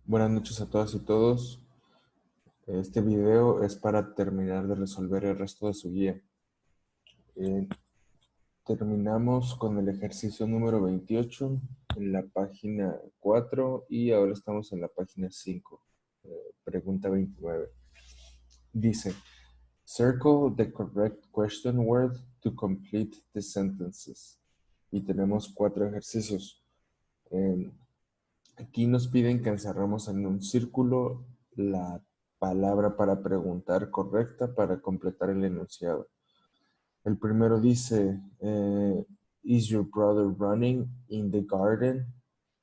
Buenas noches a todas y todos. Este video es para terminar de resolver el resto de su guía. Eh, Terminamos con el ejercicio número 28 en la página 4 y ahora estamos en la página 5. Pregunta 29. Dice, circle the correct question word to complete the sentences. Y tenemos 4 ejercicios. Eh, Aquí nos piden que encerremos en un círculo la palabra para preguntar correcta para completar el enunciado. El primero dice, is your brother running in the garden?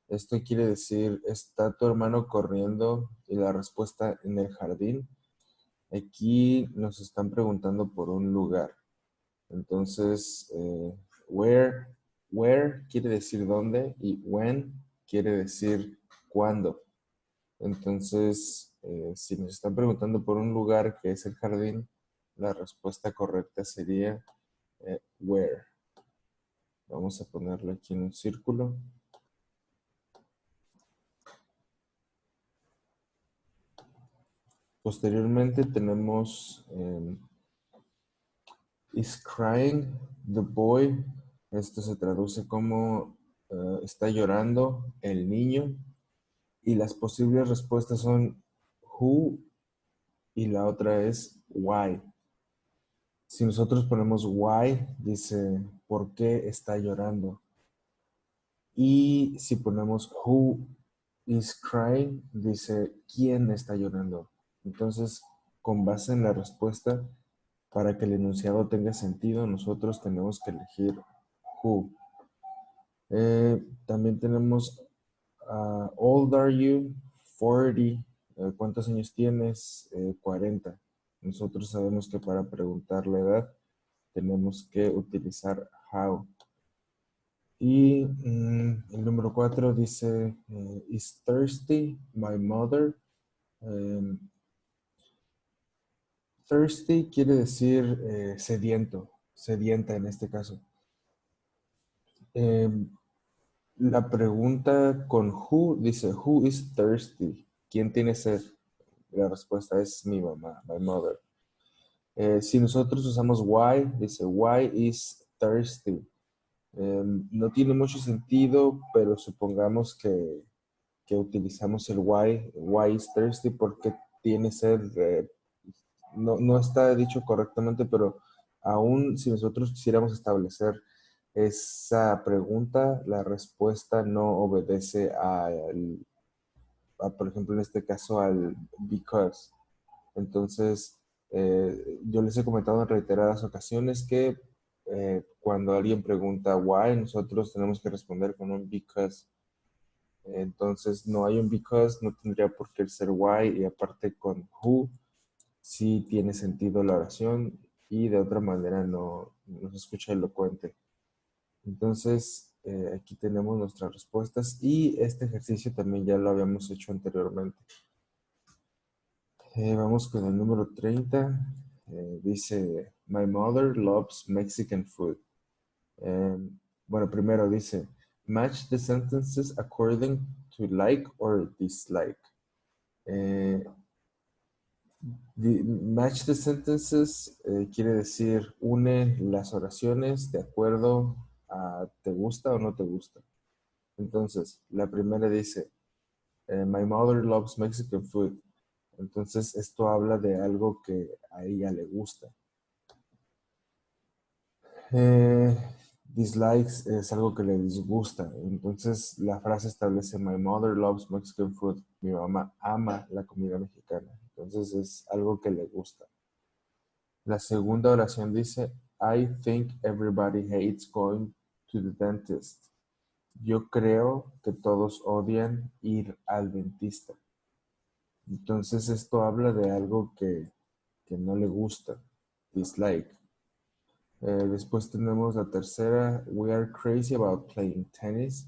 Esto quiere decir, ¿está tu hermano corriendo? Y la respuesta en el jardín. Aquí nos están preguntando por un lugar. Entonces, where, where quiere decir dónde y when quiere decir cuándo. Entonces, si nos están preguntando por un lugar que es el jardín, la respuesta correcta sería where. Vamos a ponerlo aquí en un círculo. Posteriormente tenemos is crying the boy. Esto se traduce como está llorando el niño. Y las posibles respuestas son who y la otra es why. Si nosotros ponemos why, dice ¿por qué está llorando? Y si ponemos who is crying, dice ¿quién está llorando? Entonces, con base en la respuesta, para que el enunciado tenga sentido, nosotros tenemos que elegir who. También tenemos old are you? 40. ¿Cuántos años tienes? 40. Nosotros sabemos que para preguntar la edad tenemos que utilizar how. Y el número 4 dice, is thirsty my mother? Thirsty quiere decir sediento, sedienta en este caso. Em, la pregunta con who dice, who is thirsty? ¿Quién tiene sed? La respuesta es mi mamá, my mother. Si nosotros usamos why, dice, why is thirsty? No tiene mucho sentido, pero supongamos que utilizamos el why is thirsty porque tiene sed. No está dicho correctamente, pero aún si nosotros quisiéramos establecer esa pregunta, la respuesta no obedece por ejemplo, en este caso, al because. Entonces, yo les he comentado en reiteradas ocasiones que cuando alguien pregunta why, nosotros tenemos que responder con un because. Entonces, no hay un because, no tendría por qué ser why, y aparte con who, sí tiene sentido la oración y de otra manera no se escucha elocuente. Entonces, aquí tenemos nuestras respuestas y este ejercicio también ya lo habíamos hecho anteriormente. Vamos con el número 30. Dice, my mother loves Mexican food. Bueno, primero dice, match the sentences according to like or dislike. Match the sentences quiere decir une las oraciones de acuerdo a te gusta o no te gusta. Entonces, la primera dice, my mother loves Mexican food. Entonces, esto habla de algo que a ella le gusta. Dislikes es algo que le disgusta. Entonces, la frase establece, my mother loves Mexican food. Mi mamá ama la comida mexicana. Entonces, es algo que le gusta. La segunda oración dice, I think everybody hates going to the dentist. Yo creo que todos odian ir al dentista. Entonces esto habla de algo que no le gusta, dislike. Después tenemos la tercera, we are crazy about playing tennis.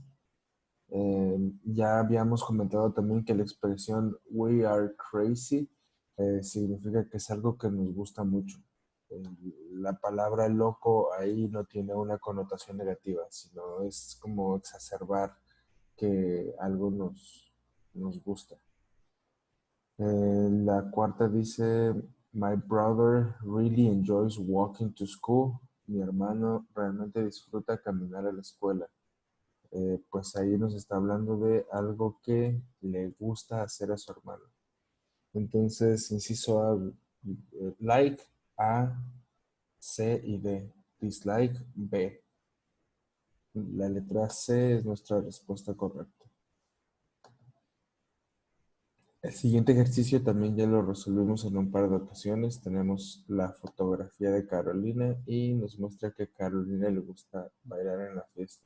Ya habíamos comentado también que la expresión we are crazy significa que es algo que nos gusta mucho. La palabra loco ahí no tiene una connotación negativa, sino es como exacerbar que algo nos gusta. La cuarta dice, My brother really enjoys walking to school. Mi hermano realmente disfruta caminar a la escuela. Pues ahí nos está hablando de algo que le gusta hacer a su hermano. Entonces, inciso A, like, A, C y D. Dislike, B. La letra C es nuestra respuesta correcta. El siguiente ejercicio también ya lo resolvimos en un par de ocasiones. Tenemos la fotografía de Carolina y nos muestra que a Carolina le gusta bailar en la fiesta.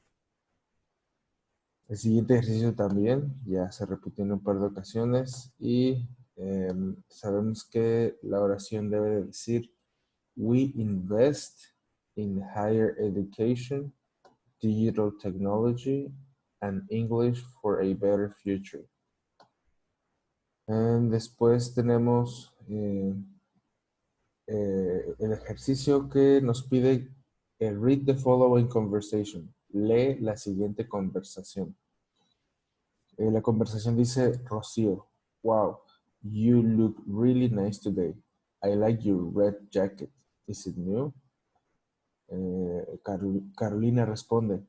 El siguiente ejercicio también ya se repitió en un par de ocasiones y sabemos que la oración debe de decir We invest in higher education, digital technology, and English for a better future. Después tenemos el ejercicio que nos pide read the following conversation. Lee la siguiente conversación. La conversación dice, Rocío, wow, you look really nice today. I like your red jacket. Is it new? Carolina responde,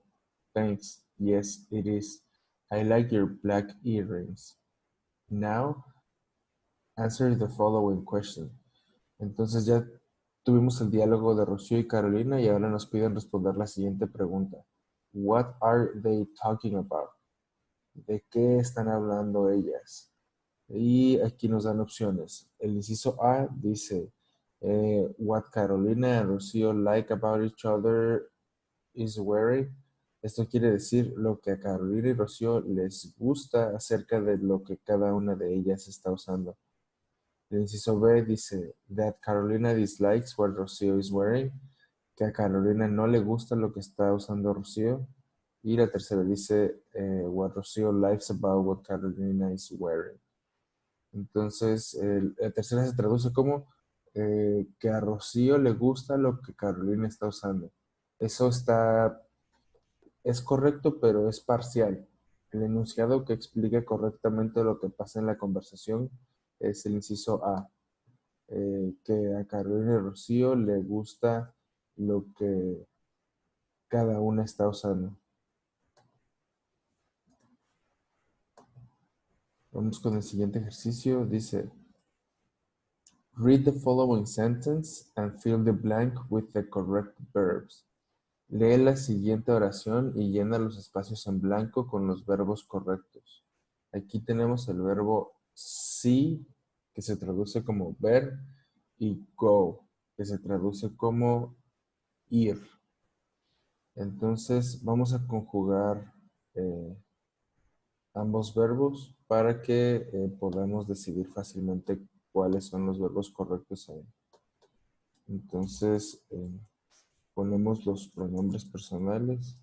thanks. Yes, it is. I like your black earrings. Now, answer the following question. Entonces ya tuvimos el diálogo de Rocío y Carolina y ahora nos piden responder la siguiente pregunta. What are they talking about? ¿De qué están hablando ellas? Y aquí nos dan opciones. El inciso A dice, what Carolina and Rocío like about each other is wearing. Esto quiere decir lo que a Carolina y Rocío les gusta acerca de lo que cada una de ellas está usando. El inciso B dice, that Carolina dislikes what Rocío is wearing. Que a Carolina no le gusta lo que está usando Rocío. Y la tercera dice, what Rocío likes about what Carolina is wearing. Entonces, la tercera se traduce como que a Rocío le gusta lo que Carolina está usando. Eso es correcto, pero es parcial. El enunciado que explique correctamente lo que pasa en la conversación es el inciso A. Que a Carolina y Rocío le gusta lo que cada una está usando. Vamos con el siguiente ejercicio. Dice, read the following sentence and fill the blank with the correct verbs. Lee la siguiente oración y llena los espacios en blanco con los verbos correctos. Aquí tenemos el verbo see, que se traduce como ver, y go, que se traduce como ir. Entonces vamos a conjugar ambos verbos para que podamos decidir fácilmente cuáles son los verbos correctos ahí. Entonces ponemos los pronombres personales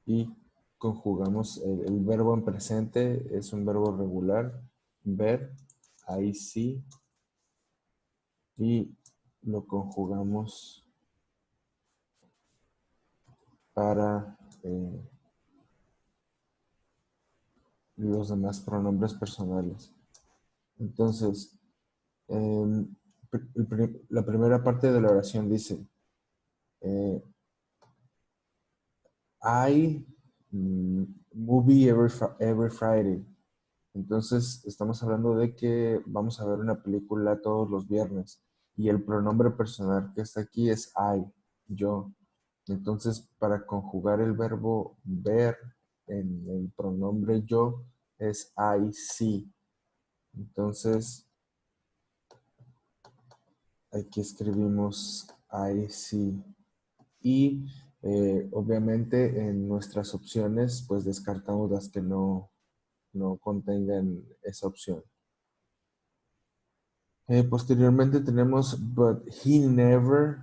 y conjugamos el verbo en presente, es un verbo regular, ver, ahí sí, y lo conjugamos para los demás pronombres personales. Entonces, la primera parte de la oración dice, I movie every Friday. Entonces, estamos hablando de que vamos a ver una película todos los viernes. Y el pronombre personal que está aquí es I, yo. Entonces, para conjugar el verbo ver en el pronombre yo es I see. Entonces, aquí escribimos I see. Y obviamente en nuestras opciones, pues descartamos las que no contengan esa opción. Posteriormente tenemos but he never.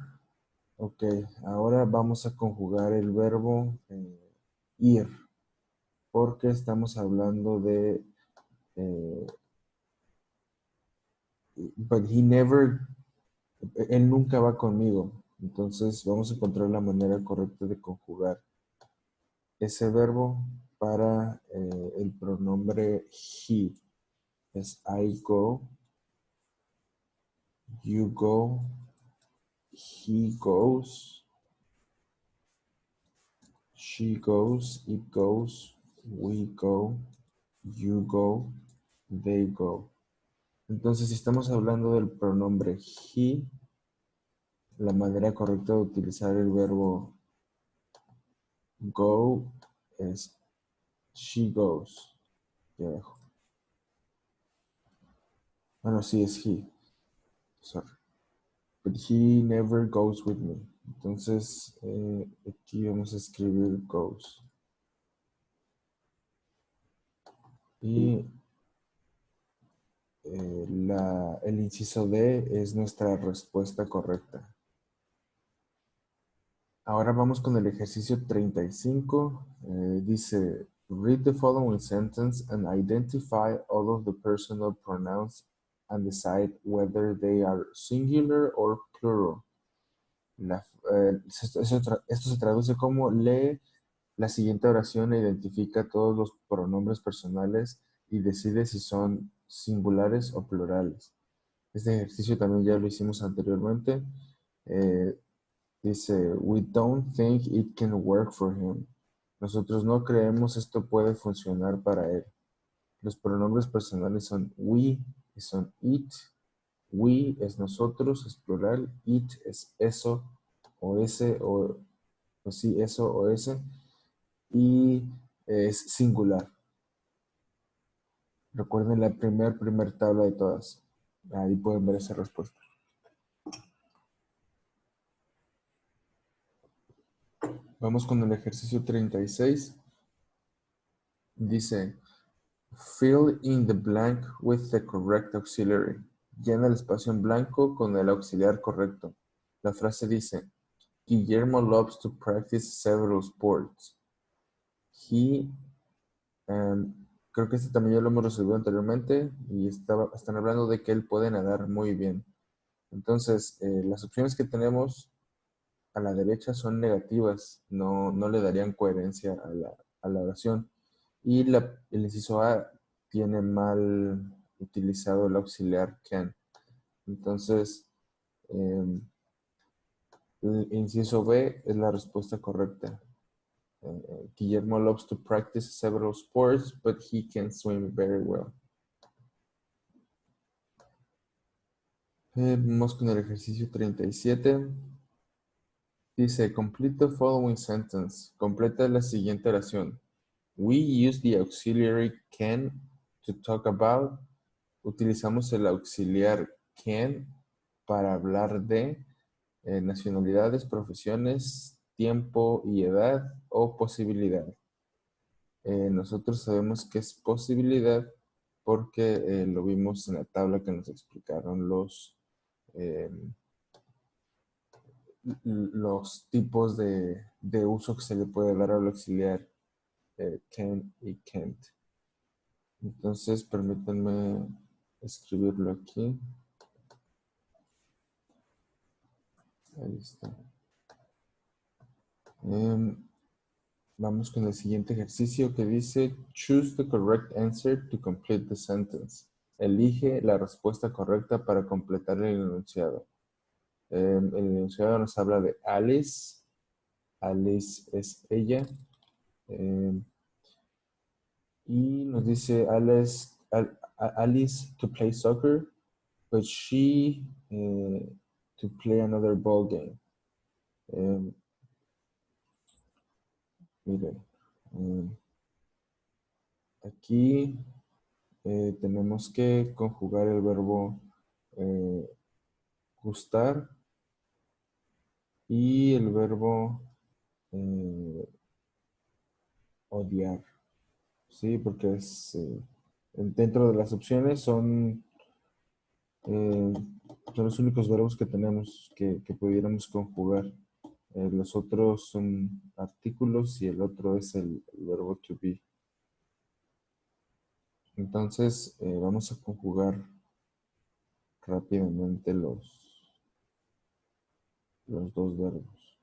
Ok, ahora vamos a conjugar el verbo ir, porque estamos hablando de but he never, él nunca va conmigo. Entonces vamos a encontrar la manera correcta de conjugar ese verbo para el pronombre he. Es I go, you go, he goes, she goes, it goes, we go, you go, they go. Entonces, si estamos hablando del pronombre he, la manera correcta de utilizar el verbo go es she goes. Ya dejo. Bueno, sí, es he. Sorry. But he never goes with me. Entonces, aquí vamos a escribir goes. Y el inciso D es nuestra respuesta correcta. Ahora vamos con el ejercicio 35. Dice, read the following sentence and identify all of the personal pronouns and decide whether they are singular or plural. Esto se traduce como lee la siguiente oración e identifica todos los pronombres personales y decide si son singulares o plurales. Este ejercicio también ya lo hicimos anteriormente. Dice, we don't think it can work for him. Nosotros no creemos esto puede funcionar para él. Los pronombres personales son we y son it. We es nosotros, es plural. It es eso o ese o sí, eso o ese. Y es singular. Recuerden la primer tabla de todas. Ahí pueden ver esa respuesta. Vamos con el ejercicio 36. Dice, fill in the blank with the correct auxiliary. Llena el espacio en blanco con el auxiliar correcto. La frase dice, Guillermo loves to practice several sports. He, creo que este también ya lo hemos resolvido anteriormente y están hablando de que él puede nadar muy bien. Entonces, las opciones que tenemos a la derecha son negativas, no le darían coherencia a la oración. Y el inciso A tiene mal utilizado el auxiliar can. Entonces, el inciso B es la respuesta correcta. Guillermo loves to practice several sports, but he can swim very well. Vamos con el ejercicio 37. Dice, complete the following sentence. Completa la siguiente oración. We use the auxiliary can to talk about. Utilizamos el auxiliar can para hablar de nacionalidades, profesiones, tiempo y edad o posibilidad. Nosotros sabemos que es posibilidad porque lo vimos en la tabla que nos explicaron los tipos de uso que se le puede dar al auxiliar can y can't. Entonces, permítanme escribirlo aquí. Ahí está. Vamos con el siguiente ejercicio que dice choose the correct answer to complete the sentence. Elige la respuesta correcta para completar el enunciado. El enunciado nos habla de Alice. Alice es ella. Y nos dice Alice to play soccer, but she to play another ball game. Miren, aquí tenemos que conjugar el verbo gustar y el verbo odiar. Sí, porque es dentro de las opciones son los únicos verbos que tenemos que pudiéramos conjugar. Los otros son artículos y el otro es el verbo to be. Entonces vamos a conjugar rápidamente los dos verbos.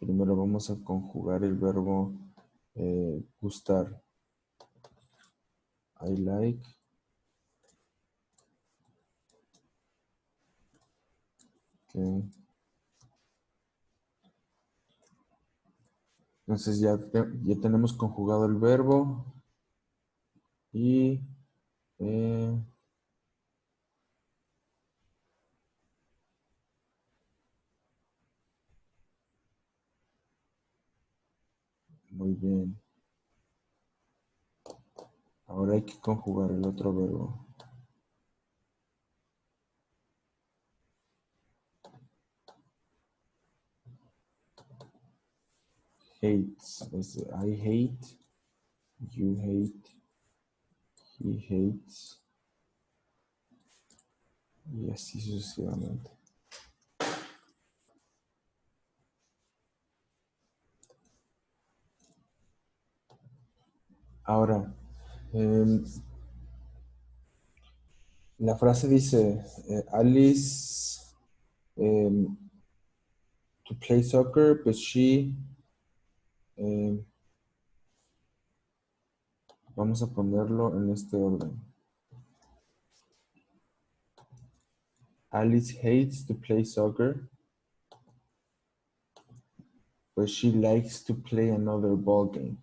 Primero vamos a conjugar el verbo gustar. I like. Okay. Entonces ya tenemos conjugado el verbo y muy bien. Ahora hay que conjugar el otro verbo. Hates. I hate. You hate. He hates. Y así sucesivamente. Ahora, la frase dice, Alice to play soccer, but she, vamos a ponerlo en este orden. Alice hates to play soccer, but she likes to play another ball game.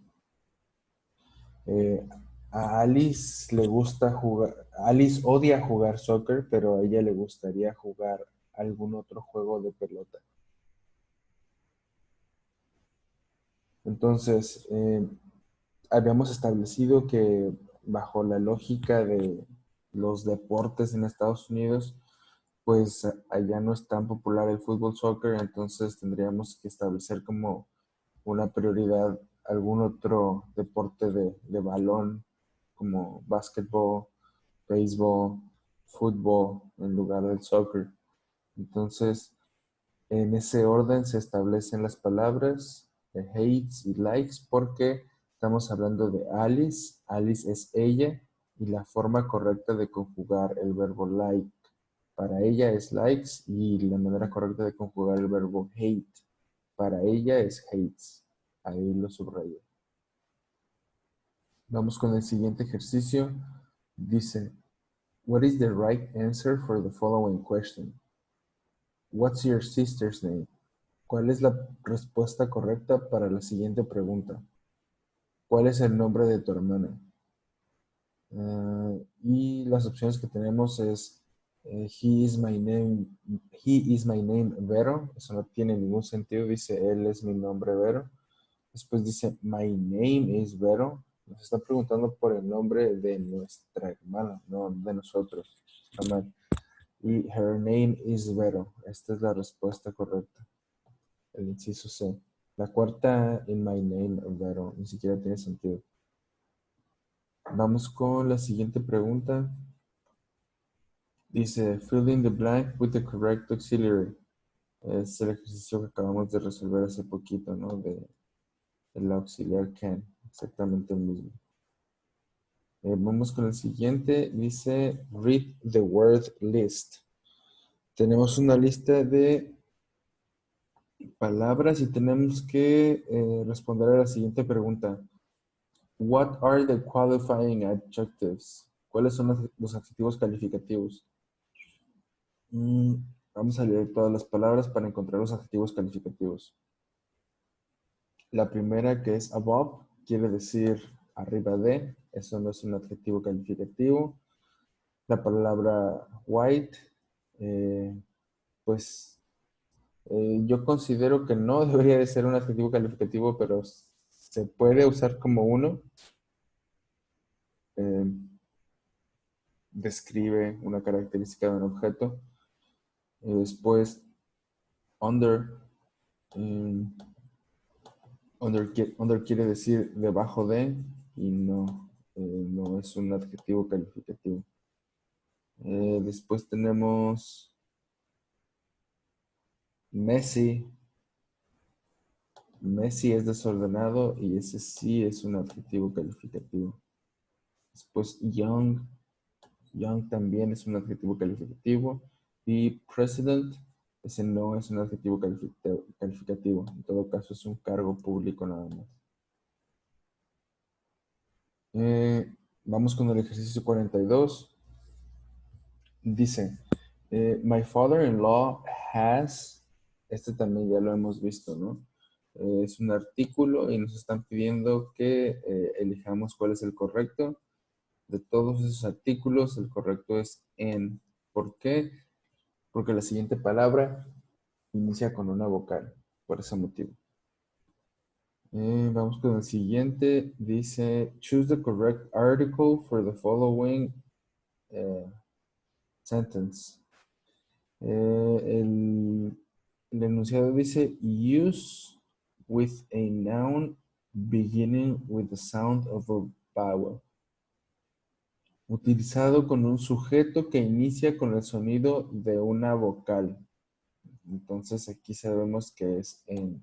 A Alice le gusta jugar, Alice odia jugar soccer, pero a ella le gustaría jugar algún otro juego de pelota. Entonces, habíamos establecido que bajo la lógica de los deportes en Estados Unidos, pues allá no es tan popular el fútbol soccer, entonces tendríamos que establecer como una prioridad algún otro deporte de balón, como básquetbol, béisbol, fútbol, en lugar del soccer. Entonces, en ese orden se establecen las palabras de hates y likes porque estamos hablando de Alice. Alice es ella y la forma correcta de conjugar el verbo like para ella es likes y la manera correcta de conjugar el verbo hate para ella es hates. Ahí lo subrayo. Vamos con el siguiente ejercicio. Dice, what is the right answer for the following question? What's your sister's name? ¿Cuál es la respuesta correcta para la siguiente pregunta? ¿Cuál es el nombre de tu hermana? Y las opciones que tenemos es he is my name Vero. Eso no tiene ningún sentido. Dice él es mi nombre Vero. Después dice my name is Vero. Nos está preguntando por el nombre de nuestra hermana, no de nosotros. Está mal. Y her name is Vero. Esta es la respuesta correcta. El inciso C. La cuarta, in my name, Vero, ni siquiera tiene sentido. Vamos con la siguiente pregunta. Dice, fill in the blank with the correct auxiliary. Es el ejercicio que acabamos de resolver hace poquito, ¿no? El auxiliar can. Exactamente el mismo. Vamos con el siguiente. Dice, read the word list. Tenemos una lista de palabras y tenemos que responder a la siguiente pregunta. What are the qualifying adjectives? ¿Cuáles son los adjetivos calificativos? Vamos a leer todas las palabras para encontrar los adjetivos calificativos. La primera, que es above, quiere decir arriba de. Eso no es un adjetivo calificativo. La palabra white, pues yo considero que no debería de ser un adjetivo calificativo, pero se puede usar como uno. Describe una característica de un objeto. Después, under. Under quiere decir debajo de y no es un adjetivo calificativo. Después tenemos messy. Messy es desordenado y ese sí es un adjetivo calificativo. Después young también es un adjetivo calificativo. Y president Ese no es un adjetivo calificativo. En todo caso, es un cargo público nada más. Vamos con el ejercicio 42. Dice, my father-in-law has, este también ya lo hemos visto, ¿no? Es un artículo y nos están pidiendo que elijamos cuál es el correcto. De todos esos artículos, el correcto es en. ¿Por qué? Porque la siguiente palabra inicia con una vocal, por ese motivo. Vamos con el siguiente. Dice, choose the correct article for the following sentence. El enunciado dice, use with a noun beginning with the sound of a vowel. Utilizado con un sujeto que inicia con el sonido de una vocal. Entonces aquí sabemos que es en.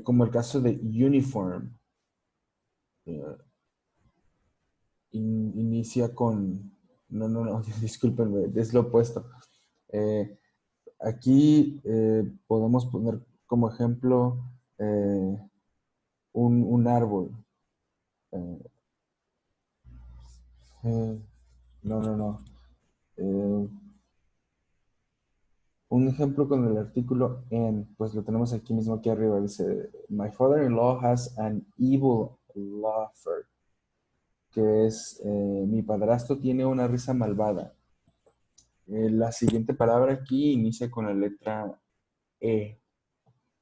Como el caso de uniform. Eh, inicia con. No, discúlpenme, es lo opuesto. Aquí podemos poner como ejemplo un árbol. Eh, eh, no. Eh, un ejemplo con el artículo en, pues lo tenemos aquí mismo, aquí arriba. Dice, my father-in-law has an evil laughter. Que es, mi padrastro tiene una risa malvada. La siguiente palabra aquí inicia con la letra E,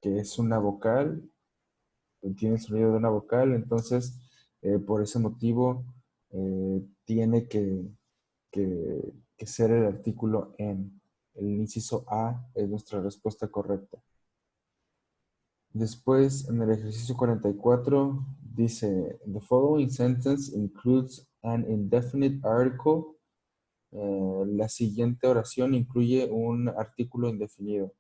que es una vocal, tiene el sonido de una vocal, entonces por ese motivo tiene que ser el artículo en. El inciso A es nuestra respuesta correcta. Después, en el ejercicio 44, dice, the following sentence includes an indefinite article. La siguiente oración incluye un artículo indefinido.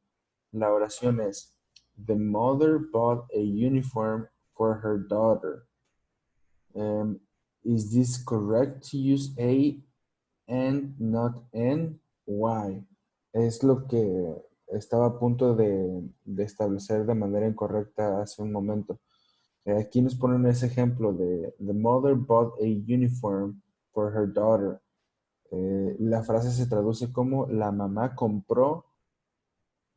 La oración es, the mother bought a uniform for her daughter. Is this correct to use a and not n? Why? Es lo que estaba a punto de establecer de manera incorrecta hace un momento. Aquí nos ponen ese ejemplo de the mother bought a uniform for her daughter. La frase se traduce como la mamá compró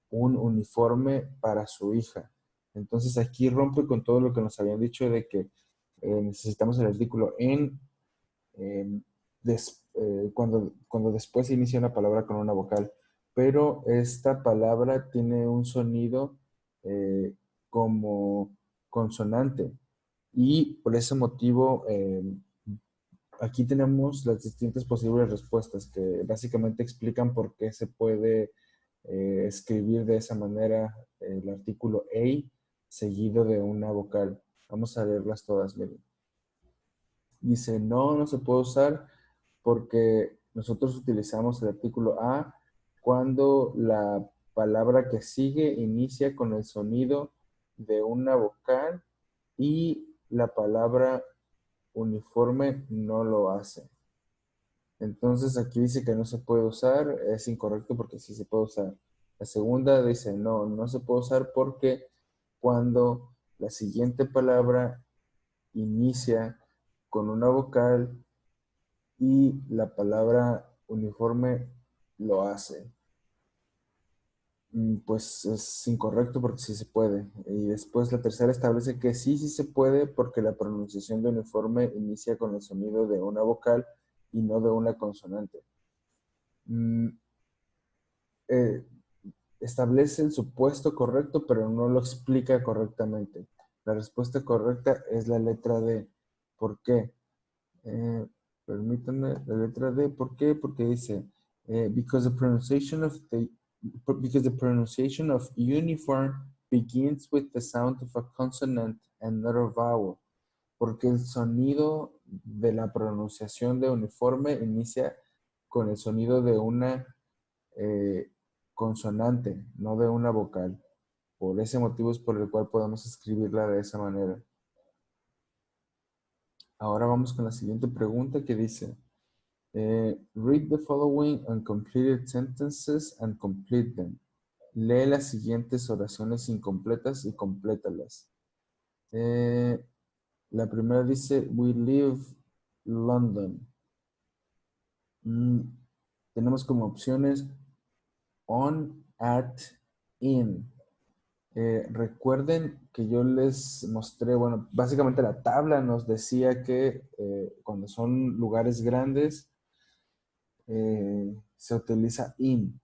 un uniforme para su hija. Entonces aquí rompe con todo lo que nos habían dicho de que necesitamos el artículo en cuando después se inicia una palabra con una vocal. Pero esta palabra tiene un sonido como consonante y por ese motivo aquí tenemos las distintas posibles respuestas que básicamente explican por qué se puede escribir de esa manera el artículo a seguido de una vocal. Vamos a leerlas todas, miren. Dice, no se puede usar porque nosotros utilizamos el artículo a cuando la palabra que sigue inicia con el sonido de una vocal y la palabra uniforme no lo hace. Entonces aquí dice que no se puede usar, es incorrecto porque sí se puede usar. La segunda dice no se puede usar porque cuando la siguiente palabra inicia con una vocal y la palabra uniforme lo hace. Pues es incorrecto porque sí se puede. Y después la tercera establece que sí se puede porque la pronunciación de uniforme inicia con el sonido de una vocal y no de una consonante. Mm, eh, establece el supuesto correcto, pero no lo explica correctamente. La respuesta correcta es la letra D. ¿Por qué? Permítanme, la letra D. ¿Por qué? Porque dice, because the pronunciation of uniform begins with the sound of a consonant and not a vowel. Porque el sonido de la pronunciación de uniforme inicia con el sonido de una consonante, no de una vocal. Por ese motivo es por el cual podemos escribirla de esa manera. Ahora vamos con la siguiente pregunta que dice, Read the following uncompleted sentences and complete them. Lee las siguientes oraciones incompletas y complétalas. La primera dice, we live London. Tenemos como opciones on, at, in. Recuerden que yo les mostré, bueno, básicamente la tabla nos decía que cuando son lugares grandes se utiliza in.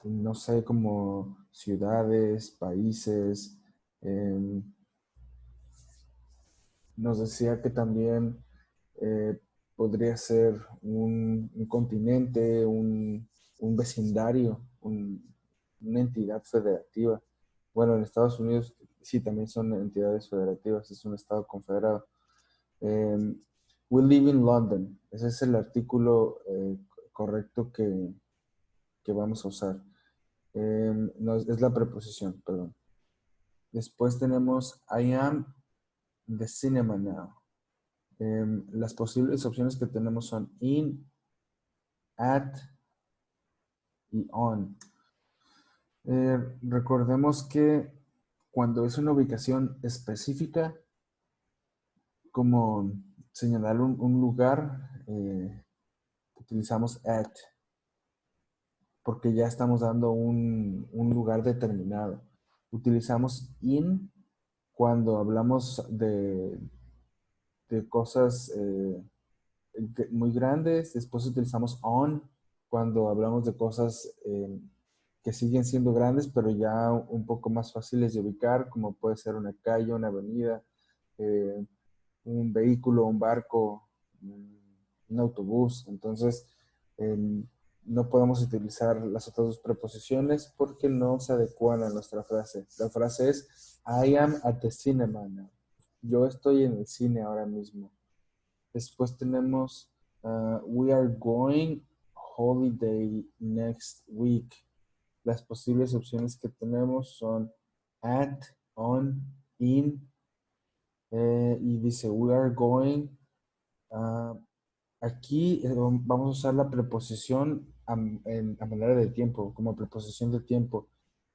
No sé, como ciudades, países. Nos decía que también podría ser un continente, un vecindario, una entidad federativa. Bueno, en Estados Unidos sí también son entidades federativas, es un estado confederado. We live in London. Ese es el artículo correcto que vamos a usar. No, es la preposición, perdón. Después tenemos I am the cinema now. Las posibles opciones que tenemos son in, at y on. Recordemos que cuando es una ubicación específica, como señalar un lugar, utilizamos at, porque ya estamos dando un lugar determinado. Utilizamos in cuando hablamos de cosas muy grandes. Después utilizamos on cuando hablamos de cosas que siguen siendo grandes, pero ya un poco más fáciles de ubicar, como puede ser una calle, una avenida, eh, un vehículo, un barco, un autobús. Entonces, eh, no podemos utilizar las otras dos preposiciones porque no se adecuan a nuestra frase. La frase es, I am at the cinema now. Yo estoy en el cine ahora mismo. Después tenemos, we are going holiday next week. Las posibles opciones que tenemos son at, on, in, y dice we are going. Aquí vamos a usar la preposición a manera de tiempo, como preposición de tiempo.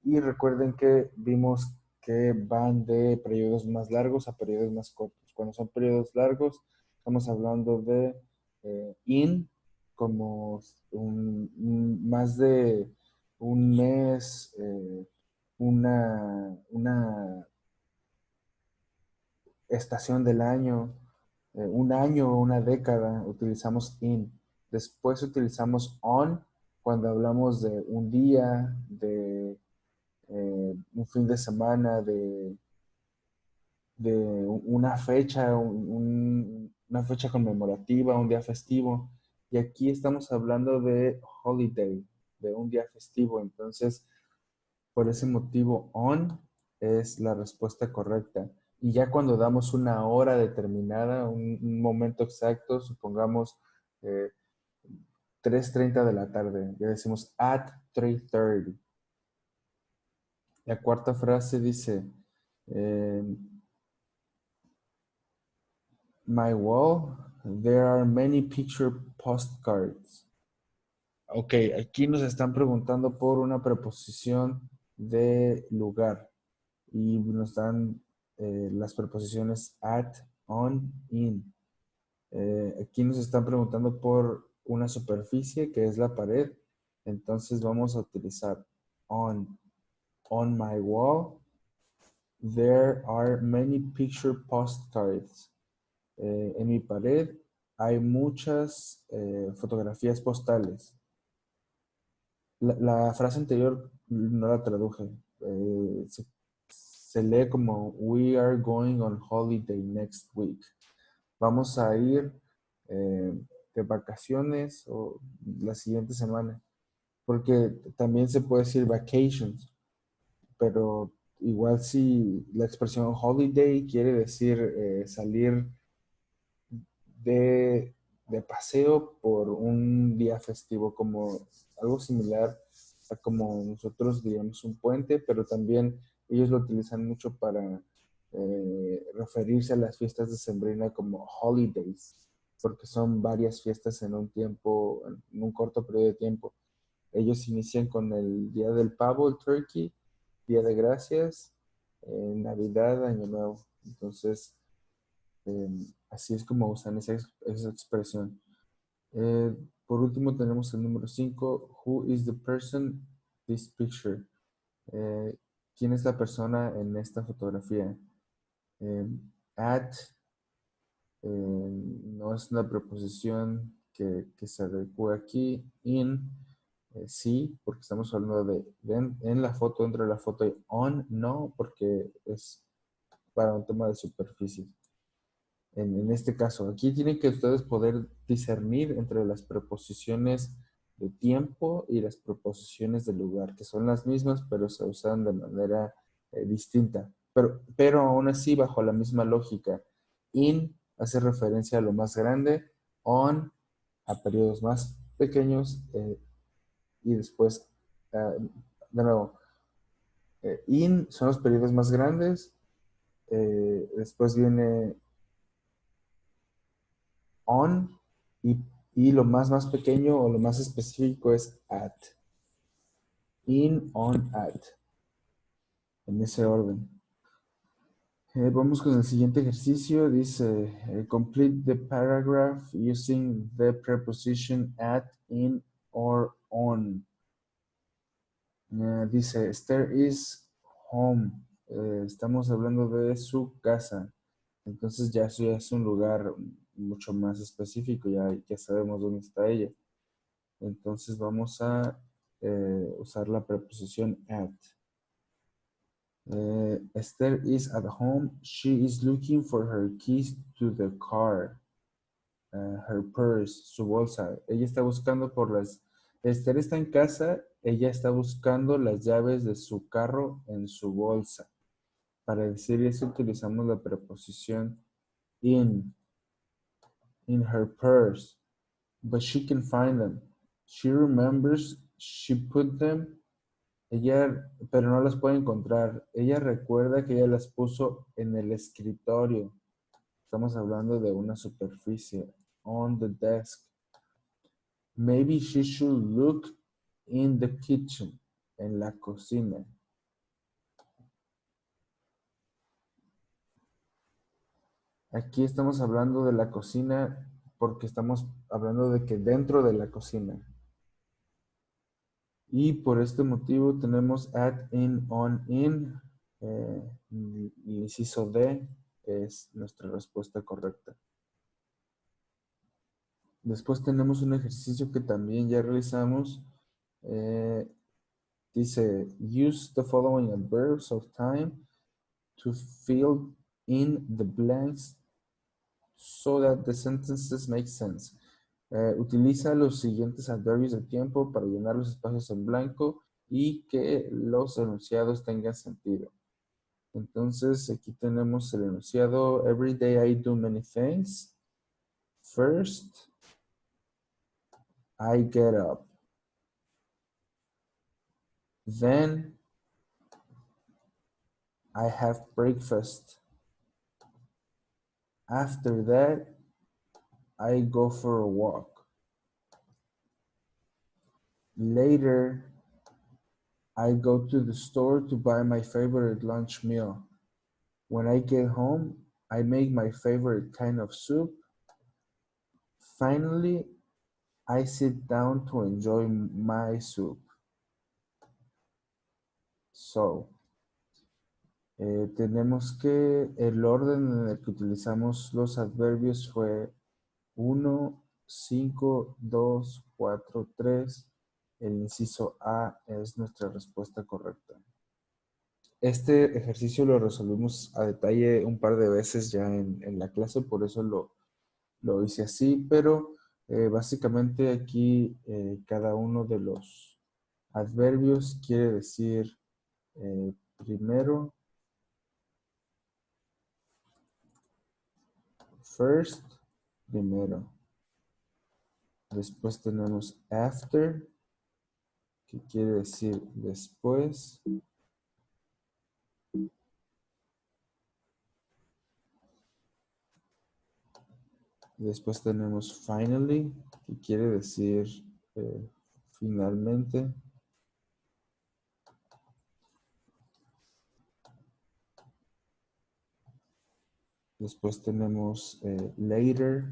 Y recuerden que vimos que van de periodos más largos a periodos más cortos. Cuando son periodos largos, estamos hablando de in, como más de un mes, una estación del año, un año o una década, utilizamos in. Después utilizamos on cuando hablamos de un día, de un fin de semana, de una fecha, una fecha conmemorativa, un día festivo. Y aquí estamos hablando de holiday, de un día festivo. Entonces, por ese motivo, on es la respuesta correcta. Y ya cuando damos una hora determinada, un momento exacto, supongamos 3:30 de la tarde, ya decimos at 3:30. La cuarta frase dice, eh, my wall, there are many picture postcards. Ok, aquí nos están preguntando por una preposición de lugar y nos dan las preposiciones at, on, in. Aquí nos están preguntando por una superficie que es la pared, entonces vamos a utilizar on. On my wall, there are many picture postcards. En mi pared hay muchas fotografías postales. La frase anterior no la traduje. Se lee como we are going on holiday next week. Vamos a ir de vacaciones o la siguiente semana. Porque también se puede decir vacations, pero igual si la expresión holiday quiere decir salir de, de paseo por un día festivo, como algo similar a como nosotros diríamos un puente, pero también ellos lo utilizan mucho para referirse a las fiestas de Sembrina como holidays. porque son varias fiestas en un tiempo, en un corto periodo de tiempo. Ellos inician con el Día del Pavo, el Turkey, Día de Gracias, Navidad, Año Nuevo. Entonces, así es como usan esa expresión. Por último tenemos el número 5. Who is the person this picture? ¿Quién es la persona en esta fotografía? At no es una preposición que se adecue aquí. In, sí, porque estamos hablando de en la foto, dentro de la foto. Y on, no, porque es para un tema de superficie. En este caso, aquí tienen que ustedes poder discernir entre las preposiciones de tiempo y las preposiciones de lugar, que son las mismas, pero se usan de manera distinta. Pero aún así, bajo la misma lógica. In hace referencia a lo más grande, on a periodos más pequeños y después, de nuevo, in son los periodos más grandes, después viene on y lo más pequeño o lo más específico es at. In, on, at. En ese orden. Vamos con el siguiente ejercicio. Dice, complete the paragraph using the preposition at, in, or on. Dice, Esther is home. Estamos hablando de su casa. Entonces ya eso ya es un lugar mucho más específico. Ya sabemos dónde está ella. Entonces vamos a usar la preposición at. Esther is at home. She is looking for her keys to the car. Her purse, su bolsa. Ella está buscando por las... Esther está en casa. Ella está buscando las llaves de su carro en su bolsa. Para decir eso utilizamos la preposición in her purse. But she can find them. She remembers she put them. Ella, pero no las puede encontrar. Ella recuerda que ella las puso en el escritorio. Estamos hablando de una superficie. On the desk. Maybe she should look in the kitchen. En la cocina. Aquí estamos hablando de la cocina porque estamos hablando de que dentro de la cocina. Y por este motivo tenemos at, in, on, in. El inciso D es nuestra respuesta correcta. Después tenemos un ejercicio que también ya realizamos. Dice, use the following adverbs of time to fill in the blanks so that the sentences make sense. Utiliza los siguientes adverbios de tiempo para llenar los espacios en blanco y que los enunciados tengan sentido. Entonces, aquí tenemos el enunciado. Every day I do many things. First, I get up. Then, I have breakfast. After that, I go for a walk. Later, I go to the store to buy my favorite lunch meal. When I get home, I make my favorite kind of soup. Finally, I sit down to enjoy my soup. So, tenemos que el orden en el que utilizamos los adverbios fue 1, 5, 2, 4, 3. El inciso A es nuestra respuesta correcta. Este ejercicio lo resolvimos a detalle un par de veces ya en la clase, por eso lo hice así, pero básicamente aquí cada uno de los adverbios quiere decir primero, first, primero. Después tenemos after, que quiere decir después. Después tenemos finally, que quiere decir finalmente. Después tenemos later,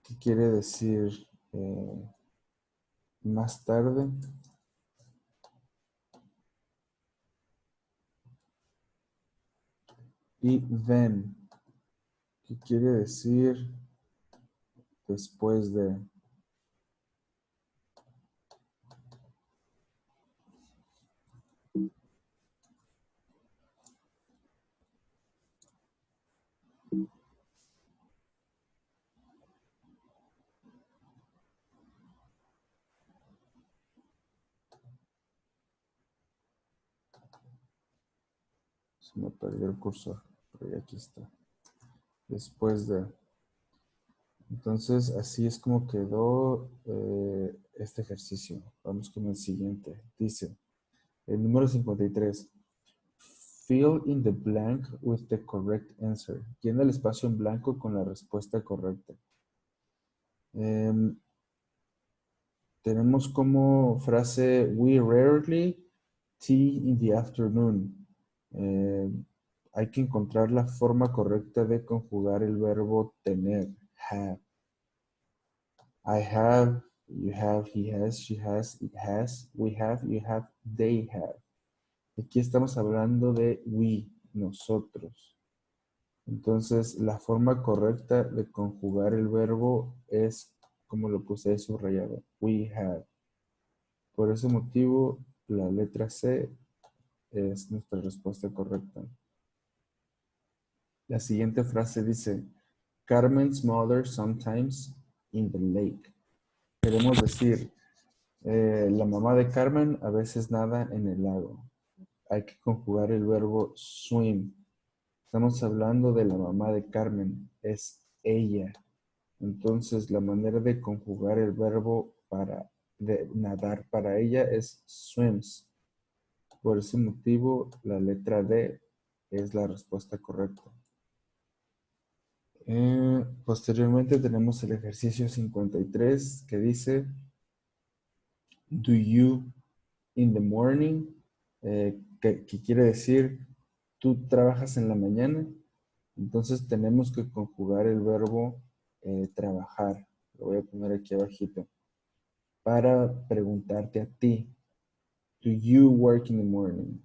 que quiere decir más tarde. Y then, que quiere decir después de. Se me perdió el cursor, pero ya aquí está. Después de. Entonces, así es como quedó este ejercicio. Vamos con el siguiente. Dice, el número 53. Fill in the blank with the correct answer. Llena el espacio en blanco con la respuesta correcta. Tenemos como frase, we rarely tea in the afternoon. Hay que encontrar la forma correcta de conjugar el verbo tener, have. I have, you have, he has, she has, it has, we have, you have, they have. Aquí estamos hablando de we, nosotros. Entonces, la forma correcta de conjugar el verbo es como lo puse ahí subrayado, we have. Por ese motivo, la letra C es nuestra respuesta correcta. La siguiente frase dice, Carmen's mother sometimes in the lake. Queremos decir, la mamá de Carmen a veces nada en el lago. Hay que conjugar el verbo swim. Estamos hablando de la mamá de Carmen, es ella. Entonces, la manera de conjugar el verbo de nadar para ella es swims. Por ese motivo, la letra D es la respuesta correcta. Posteriormente tenemos el ejercicio 53 que dice, do you in the morning, que quiere decir, tú trabajas en la mañana. Entonces tenemos que conjugar el verbo trabajar. Lo voy a poner aquí abajito. Para preguntarte a ti, do you work in the morning?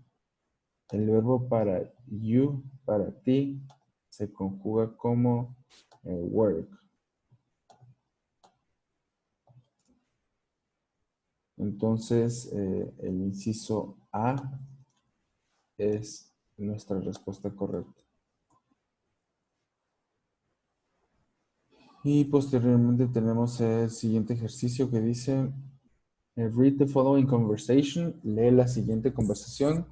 El verbo para you, para ti, se conjuga como work. Entonces, el inciso A es nuestra respuesta correcta. Y posteriormente tenemos el siguiente ejercicio que dice, read the following conversation, lee la siguiente conversación.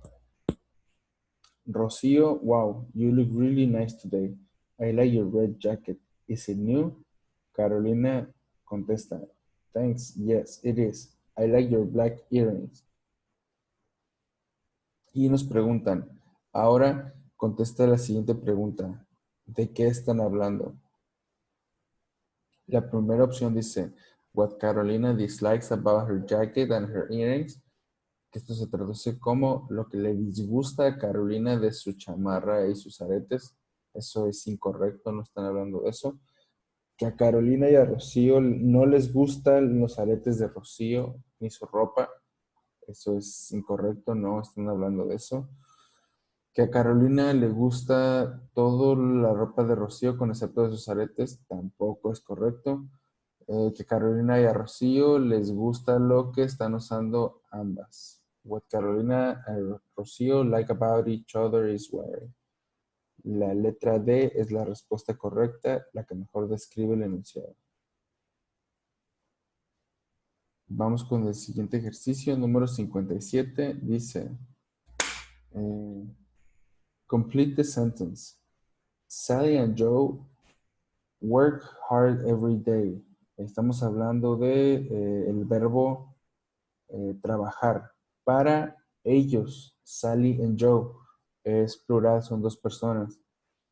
Rocío, wow, you look really nice today. I like your red jacket. Is it new? Carolina contesta, thanks, yes, it is. I like your black earrings. Y nos preguntan, ahora contesta la siguiente pregunta. ¿De qué están hablando? La primera opción dice, what Carolina dislikes about her jacket and her earrings. Que esto se traduce como lo que le disgusta a Carolina de su chamarra y sus aretes. Eso es incorrecto, no están hablando de eso. Que a Carolina y a Rocío no les gustan los aretes de Rocío ni su ropa. Eso es incorrecto, no están hablando de eso. Que a Carolina le gusta toda la ropa de Rocío con excepto de sus aretes, tampoco es correcto. Que Carolina y a Rocío les gusta lo que están usando ambas. What Carolina and Rocío like about each other is wearing. La letra D es la respuesta correcta, la que mejor describe el enunciado. Vamos con el siguiente ejercicio, número 57. Dice, complete the sentence. Sally and Joe work hard every day. Estamos hablando de el verbo trabajar. Para ellos, Sally and Joe, es plural, son dos personas.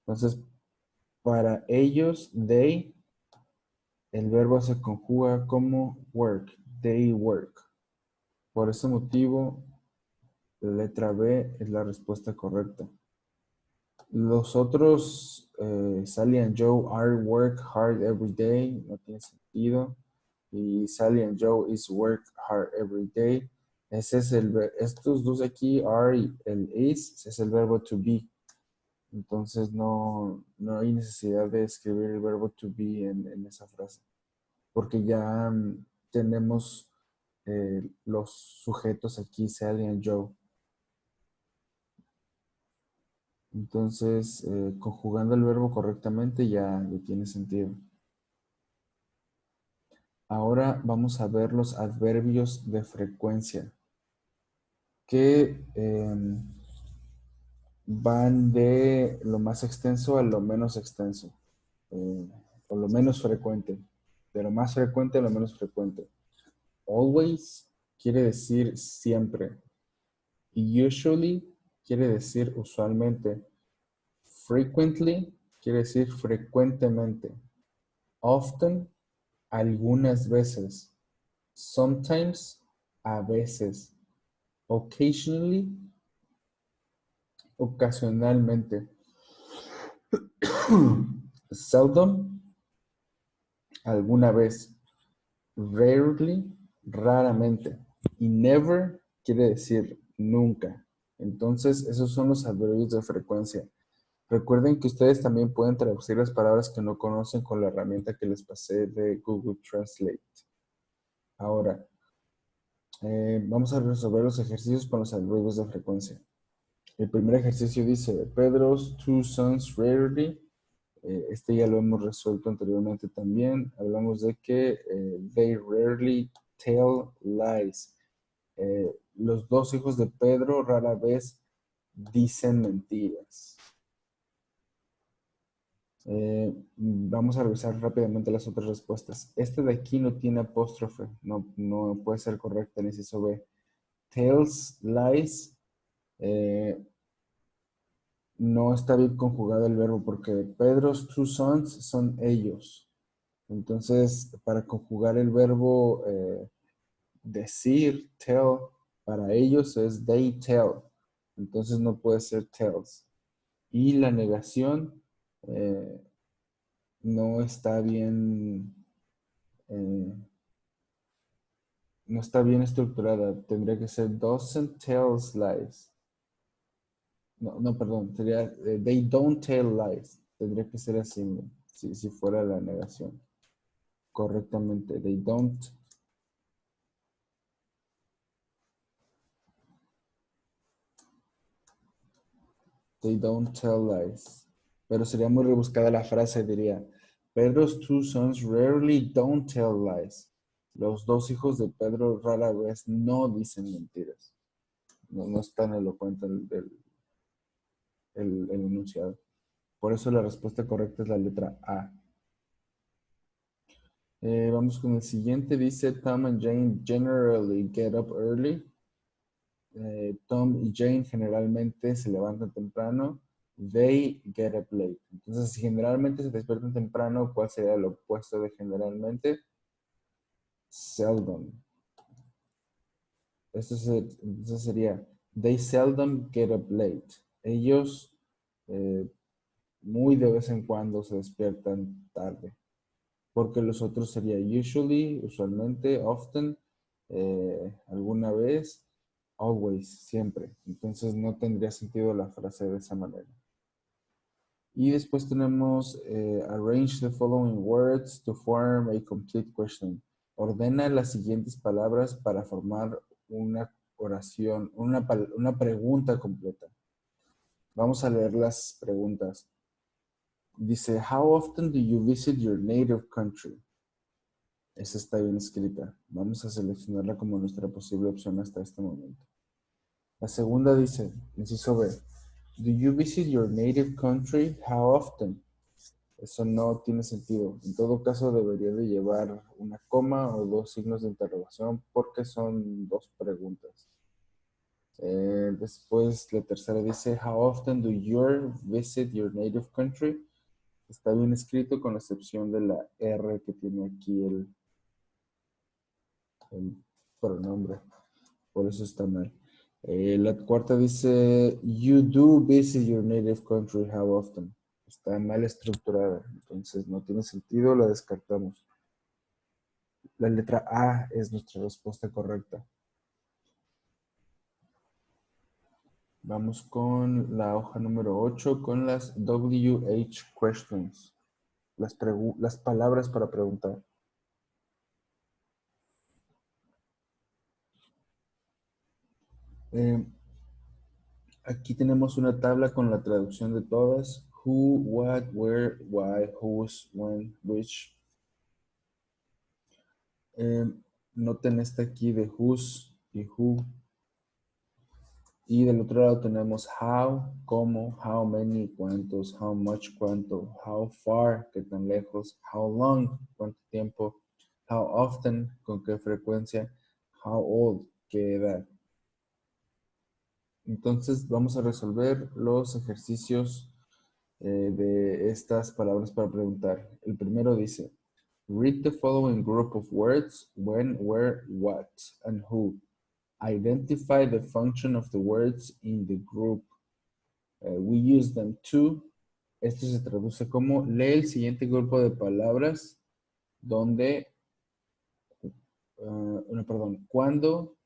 Entonces, Para ellos, they, el verbo se conjuga como work. They work. Por ese motivo, la letra B es la respuesta correcta. Los otros, Sally and Joe are work hard every day. No tiene sentido. Y Sally and Joe is work hard every day. Ese es estos dos aquí, are y el is, es el verbo to be. Entonces no hay necesidad de escribir el verbo to be en esa frase. Porque ya tenemos los sujetos aquí, Sally and Joe. Entonces, conjugando el verbo correctamente ya tiene sentido. Ahora vamos a ver los adverbios de frecuencia, que van de lo más extenso a lo menos extenso, o lo menos frecuente, de lo más frecuente a lo menos frecuente. Always quiere decir siempre. Usually quiere decir usualmente. Frequently quiere decir frecuentemente. Often, algunas veces. Sometimes, a veces. Occasionally, ocasionalmente. Seldom, alguna vez. Rarely, raramente. Y never quiere decir nunca. Entonces, esos son los adverbios de frecuencia. Recuerden que ustedes también pueden traducir las palabras que no conocen con la herramienta que les pasé de Google Translate. Ahora, vamos a resolver los ejercicios con los adverbios de frecuencia. El primer ejercicio dice, Pedro's two sons rarely. Este ya lo hemos resuelto anteriormente también. Hablamos de que they rarely tell lies. Los dos hijos de Pedro rara vez dicen mentiras. Vamos a revisar rápidamente las otras respuestas. Este de aquí no tiene apóstrofe, no puede ser correcta en inciso B. Tells lies, no está bien conjugado el verbo porque Pedro's two sons son ellos. Entonces, para conjugar el verbo decir, tell, para ellos es they tell. Entonces no puede ser tells. Y la negación no está bien, no está bien estructurada. Tendría que ser doesn't tell lies. No, perdón. Sería they don't tell lies. Tendría que ser así, si fuera la negación. Correctamente. They don't. They don't tell lies. Pero sería muy rebuscada la frase, diría. Pedro's two sons rarely don't tell lies. Los dos hijos de Pedro rara vez no dicen mentiras. No es tan elocuente el enunciado. Por eso la respuesta correcta es la letra A. Vamos con el siguiente. Dice, Tom and Jane generally get up early. Tom y Jane generalmente se levantan temprano. They get up late. Entonces, si generalmente se despiertan temprano, ¿cuál sería el opuesto de generalmente? Seldom. Entonces sería, they seldom get up late. Ellos muy de vez en cuando se despiertan tarde. Porque los otros sería usually, usualmente, often, alguna vez, always, siempre. Entonces no tendría sentido la frase de esa manera. Y después tenemos arrange the following words to form a complete question. Ordena las siguientes palabras para formar una oración, una pregunta completa. Vamos a leer las preguntas. Dice, how often do you visit your native country? Esa está bien escrita. Vamos a seleccionarla como nuestra posible opción hasta este momento. La segunda dice, inciso B, do you visit your native country? How often? Eso no tiene sentido. En todo caso debería de llevar una coma o dos signos de interrogación porque son dos preguntas. Después la tercera dice, how often do you visit your native country? Está bien escrito con la excepción de la R que tiene aquí el pronombre. Por eso está mal. La cuarta dice, you do visit your native country, how often? Está mal estructurada, entonces no tiene sentido, la descartamos. La letra A es nuestra respuesta correcta. Vamos con la hoja número 8 con las WH questions. Las palabras para preguntar. Aquí tenemos una tabla con la traducción de todas. Who, what, where, why, whose, when, which. Noten esta aquí de whose y who. Y del otro lado tenemos how, cómo, how many, cuántos, how much, cuánto, how far, qué tan lejos, how long, cuánto tiempo, how often, con qué frecuencia, how old, qué edad. Entonces vamos a resolver los ejercicios de estas palabras para preguntar. El primero dice, read the following group of words, when, where, what, and who. Identify the function of the words in the group. We use them to. Esto se traduce como, lee el siguiente grupo de palabras donde, cuándo,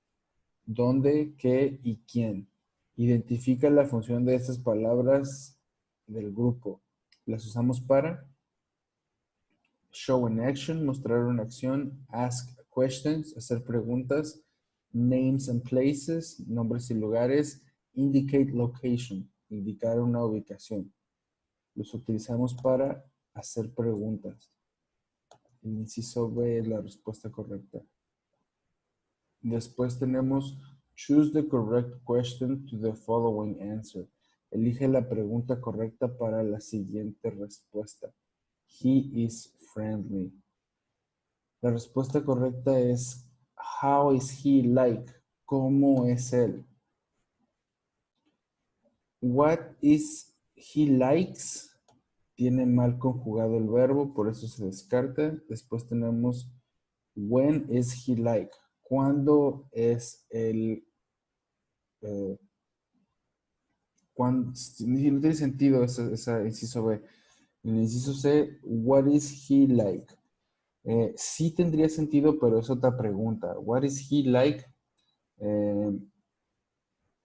dónde, qué y quién. Identifica la función de estas palabras del grupo. Las usamos para show in action, mostrar una acción, ask questions, hacer preguntas, names and places, nombres y lugares, indicate location, indicar una ubicación. Los utilizamos para hacer preguntas. El inciso B es la respuesta correcta. Después tenemos choose the correct question to the following answer. Elige la pregunta correcta para la siguiente respuesta. He is friendly. La respuesta correcta es how is he like? ¿Cómo es él? What is he likes? Tiene mal conjugado el verbo, por eso se descarta. Después tenemos when is he like? ¿Cuándo es el no tiene sentido esa inciso B. En el inciso C, what is he like? Sí tendría sentido, pero es otra pregunta. What is he like?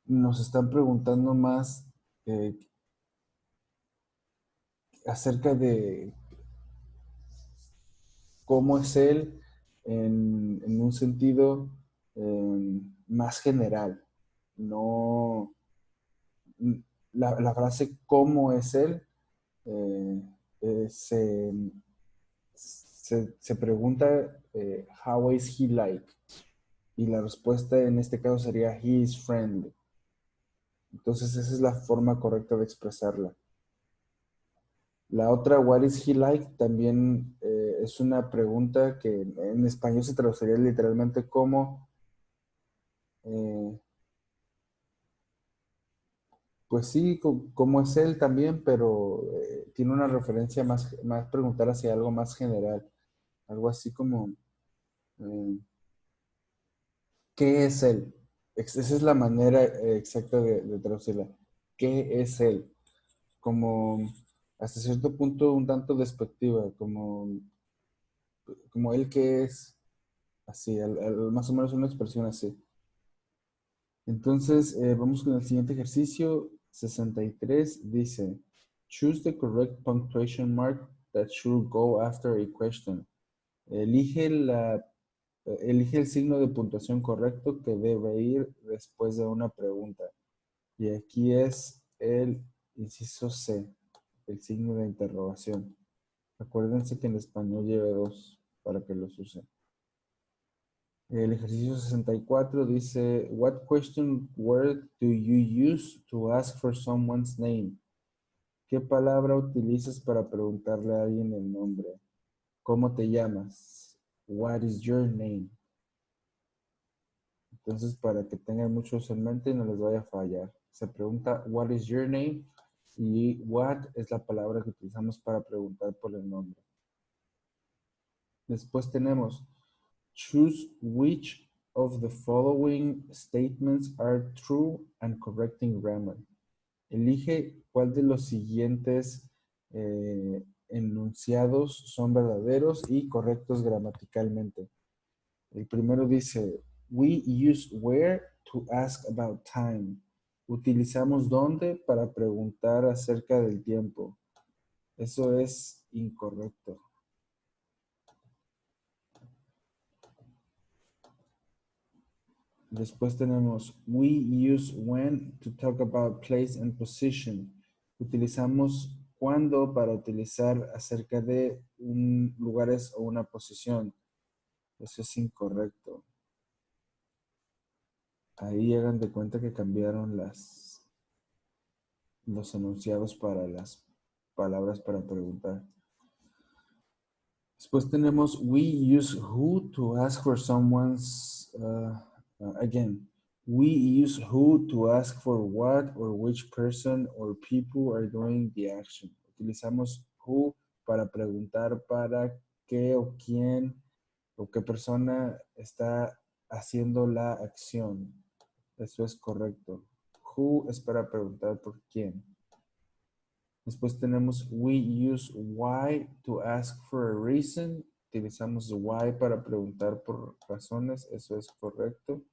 Nos están preguntando más acerca de cómo es él en un sentido más general. No, la frase cómo es él se pregunta how is he like, y la respuesta en este caso sería he is friendly. Entonces esa es la forma correcta de expresarla. La otra, what is he like, también es una pregunta que en español se traduciría literalmente como pues sí, como es él también, pero tiene una referencia más preguntar hacia algo más general. Algo así como, ¿qué es él? Esa es la manera exacta de traducirla. ¿Qué es él? Como hasta cierto punto un tanto despectiva, como él que es, así, más o menos una expresión así. Entonces, vamos con el siguiente ejercicio. 63 dice, choose the correct punctuation mark that should go after a question. Elige el signo de puntuación correcto que debe ir después de una pregunta. Y aquí es el inciso C, el signo de interrogación. Acuérdense que en español lleva dos para que los usen. El ejercicio 64 dice, what question word do you use to ask for someone's name? ¿Qué palabra utilizas para preguntarle a alguien el nombre? ¿Cómo te llamas? What is your name? Entonces, para que tengan muchos en mente y no les vaya a fallar. Se pregunta, what is your name? Y what es la palabra que utilizamos para preguntar por el nombre. Después tenemos choose which of the following statements are true and correct in grammar. Elige cuál de los siguientes enunciados son verdaderos y correctos gramaticalmente. El primero dice, we use where to ask about time. Utilizamos dónde para preguntar acerca del tiempo. Eso es incorrecto. Después tenemos, we use when to talk about place and position. Utilizamos cuándo para utilizar acerca de lugares o una posición. Eso es incorrecto. Ahí hagan de cuenta que cambiaron los enunciados para las palabras para preguntar. Después tenemos, we use who to ask for someone's, again, we use who to ask for what or which person or people are doing the action. Utilizamos who para preguntar para qué o quién o qué persona está haciendo la acción. Eso es correcto. Who es para preguntar por quién. Después tenemos we use why to ask for a reason. Utilizamos why para preguntar por razones. Eso es correcto.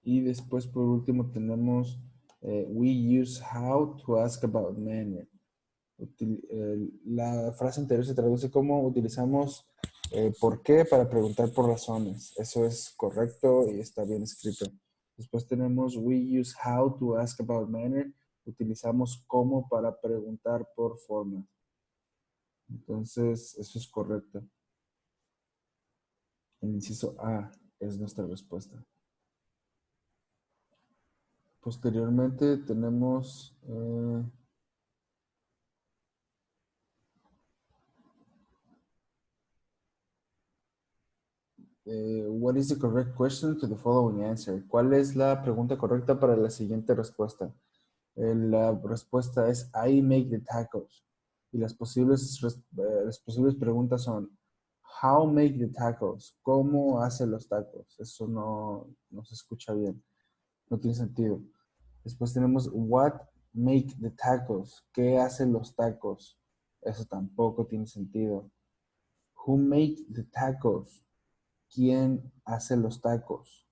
Y después por último tenemos we use how to ask about manner. La frase anterior se traduce como utilizamos por qué para preguntar por razones. Eso es correcto y está bien escrito. Después tenemos we use how to ask about manner. Utilizamos cómo para preguntar por forma. Entonces, eso es correcto. El inciso A es nuestra respuesta. Posteriormente tenemos what is the correct question to the following answer? ¿Cuál es la pregunta correcta para la siguiente respuesta? La respuesta es I make the tacos. Y las posibles preguntas son how make the tacos? ¿Cómo hace los tacos? Eso no se escucha bien. No tiene sentido. Después tenemos what make the tacos? ¿Qué hacen los tacos? Eso tampoco tiene sentido. Who make the tacos? ¿Quién hace los tacos?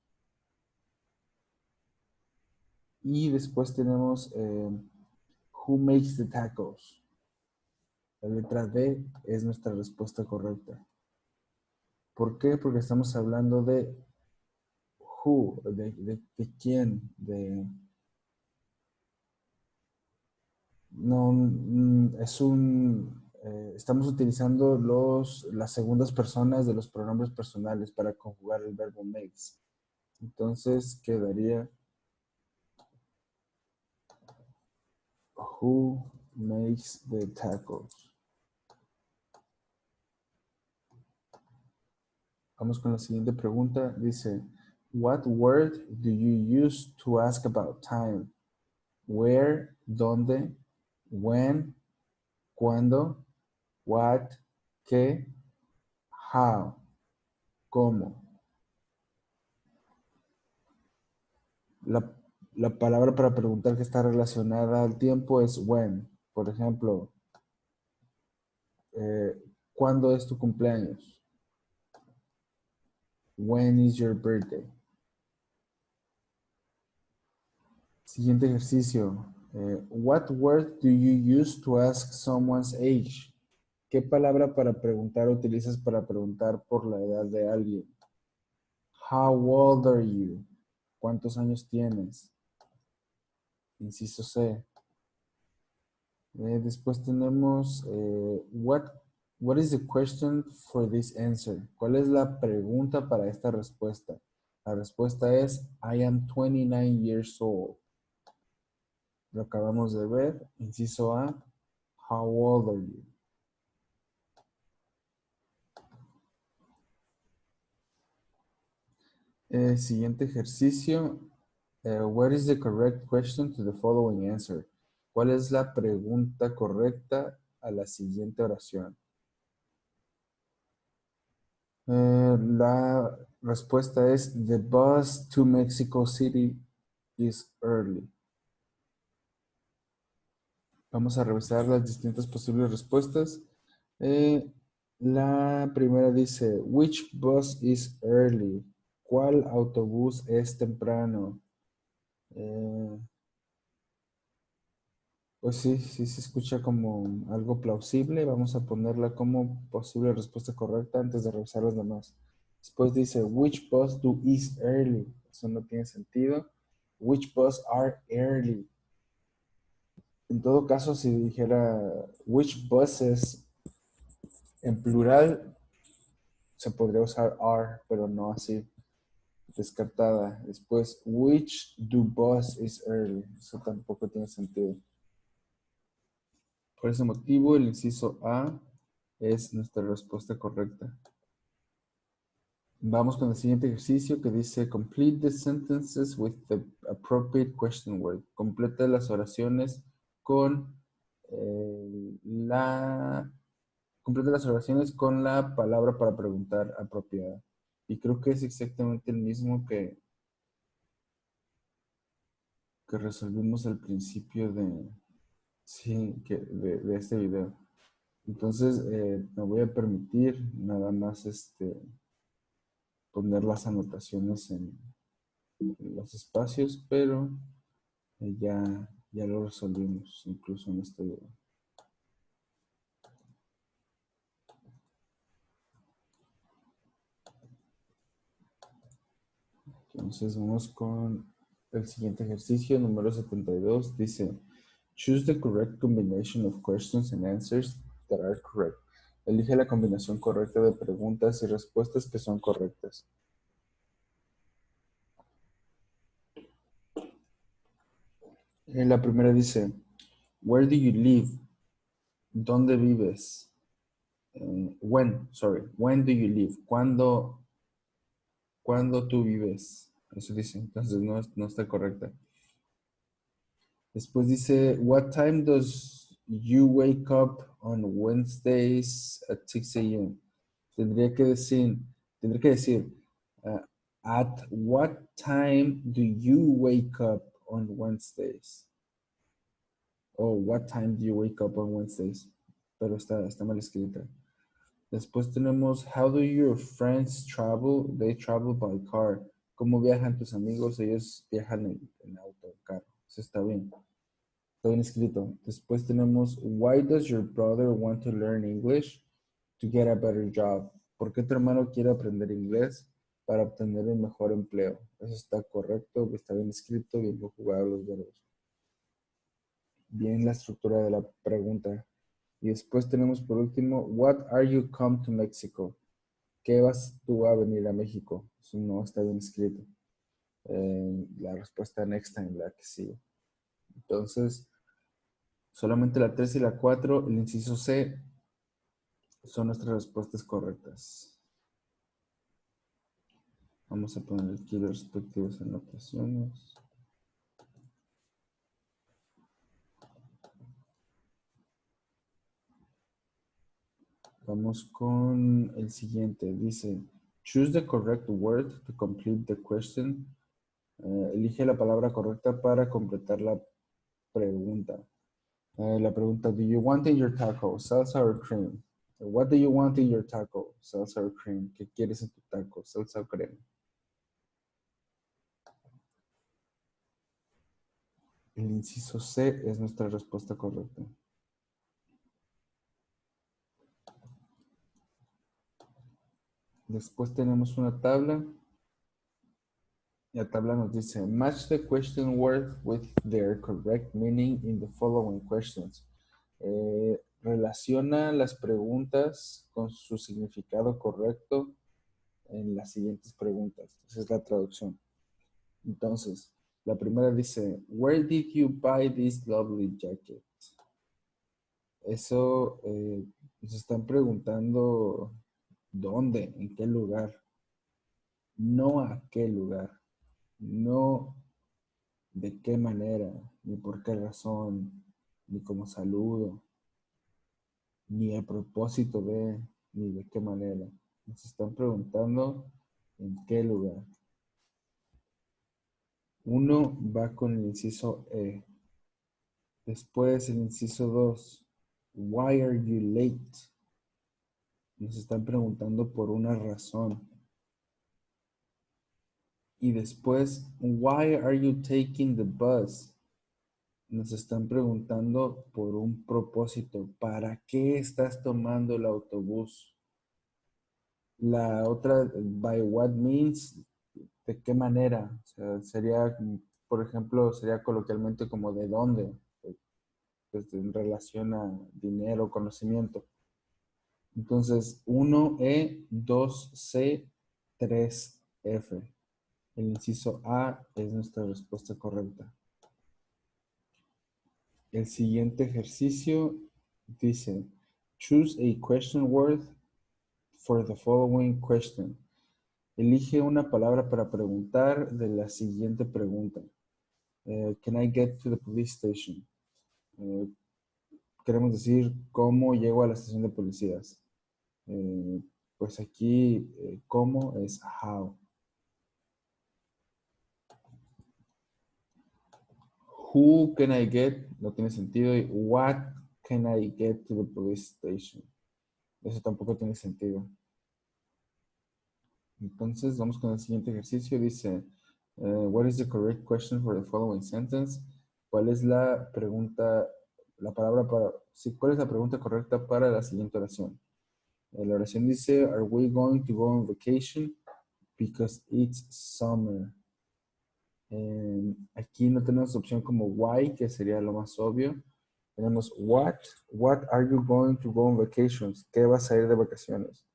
Y después tenemos who makes the tacos? La letra D es nuestra respuesta correcta. ¿Por qué? Porque estamos hablando de who, de quién, estamos utilizando las segundas personas de los pronombres personales para conjugar el verbo makes. Entonces quedaría who makes the tacos. Vamos con la siguiente pregunta. Dice, what word do you use to ask about time? Where, dónde, when, cuándo, what, qué, how, cómo. La palabra para preguntar que está relacionada al tiempo es when. Por ejemplo, ¿cuándo es tu cumpleaños? When is your birthday? Siguiente ejercicio. What word do you use to ask someone's age? ¿Qué palabra para preguntar utilizas para preguntar por la edad de alguien? How old are you? ¿Cuántos años tienes? Inciso C. Después tenemos what is the question for this answer? ¿Cuál es la pregunta para esta respuesta? La respuesta es I am 29 years old. Lo acabamos de ver. Inciso A. How old are you? Siguiente ejercicio. What is the correct question to the following answer? ¿Cuál es la pregunta correcta a la siguiente oración? La respuesta es: The bus to Mexico City is early. Vamos a revisar las distintas posibles respuestas. Eh, la primera dice: Which bus is early? ¿Cuál autobús es temprano? Eh, Pues sí, sí se escucha como algo plausible. Vamos a ponerla como posible respuesta correcta antes de revisar las demás. Después dice, which bus do is early? Eso no tiene sentido. Which bus are early? En todo caso, si dijera which buses en plural, se podría usar are, pero no así, descartada. Después, which do bus is early? Eso tampoco tiene sentido. Por ese motivo, el inciso A es nuestra respuesta correcta. Vamos con el siguiente ejercicio que dice complete the sentences with the appropriate question word. Completa las oraciones con completa las oraciones con la palabra para preguntar apropiada. Y creo que es exactamente el mismo que resolvimos al principio sí, de este video. Entonces, me voy a permitir nada más poner las anotaciones en los espacios, pero ya lo resolvimos incluso en este video. Entonces vamos con el siguiente ejercicio, número 72. Dice, choose the correct combination of questions and answers that are correct. Elige la combinación correcta de preguntas y respuestas que son correctas. La primera dice, where do you live? ¿Dónde vives? When do you live? ¿Cuándo tú vives? Eso dice, entonces no está correcta. Después dice, what time does you wake up on Wednesdays at 6 a.m.? Tendría que decir, uh, at what time do you wake up on Wednesdays? O what time do you wake up on Wednesdays? Pero está mal escrita. Después tenemos, how do your friends travel? They travel by car. ¿Cómo viajan tus amigos? Ellos viajan en auto, en carro. Eso está bien. Está bien escrito. Después tenemos, why does your brother want to learn English? To get a better job. ¿Por qué tu hermano quiere aprender inglés? Para obtener un mejor empleo. Eso está correcto, está bien escrito, bien conjugados los verbos. Bien la estructura de la pregunta. Y después tenemos por último, what are you come to Mexico? ¿Qué vas tú a venir a México? Eso no está bien escrito. La respuesta next time, la que sigue. Entonces, solamente la 3 y la 4, el inciso C, son nuestras respuestas correctas. Vamos a poner aquí las respectivas anotaciones. Vamos con el siguiente. Dice, choose the correct word to complete the question. Elige la palabra correcta para completar la pregunta. La pregunta, do you want in your taco salsa or cream? What do you want in your taco? Salsa or cream? ¿Qué quieres en tu taco? Salsa o crema. El inciso C es nuestra respuesta correcta. Después tenemos una tabla. La tabla nos dice, match the question word with their correct meaning in the following questions. Relaciona las preguntas con su significado correcto en las siguientes preguntas. Esa es la traducción. Entonces, la primera dice, where did you buy this lovely jacket? Eso, nos están preguntando dónde, en qué lugar. no a qué lugar, no de qué manera, ni por qué razón, ni como saludo, ni a propósito de, ni de qué manera. Nos están preguntando en qué lugar. Uno va con el inciso E. Después el inciso 2. Why are you late? Nos están preguntando por una razón. Y después, why are you taking the bus? Nos están preguntando por un propósito. ¿Para qué estás tomando el autobús? La otra, by what means, ¿de qué manera? O sea, sería, por ejemplo, sería coloquialmente como de dónde, pues, en relación a dinero, conocimiento. Entonces, 1E, 2C, 3F. El inciso A es nuestra respuesta correcta. El siguiente ejercicio dice, choose a question word for the following question. Elige una palabra para preguntar de la siguiente pregunta. Can I get to the police station? Queremos decir, ¿cómo llego a la estación de policías? Pues aquí, ¿cómo? Es how. Who can I get? No tiene sentido. Y what can I get to the police station? Eso tampoco tiene sentido. Entonces, vamos con el siguiente ejercicio. Dice, what is the correct question for the following sentence? ¿Cuál es la pregunta, la palabra para, sí, cuál es la pregunta correcta para la siguiente oración? La oración dice, are we going to go on vacation? Because it's summer. Aquí no tenemos opción como why, que sería lo más obvio. Tenemos what. What are you going to go on vacations? ¿Qué vas a ir de vacaciones?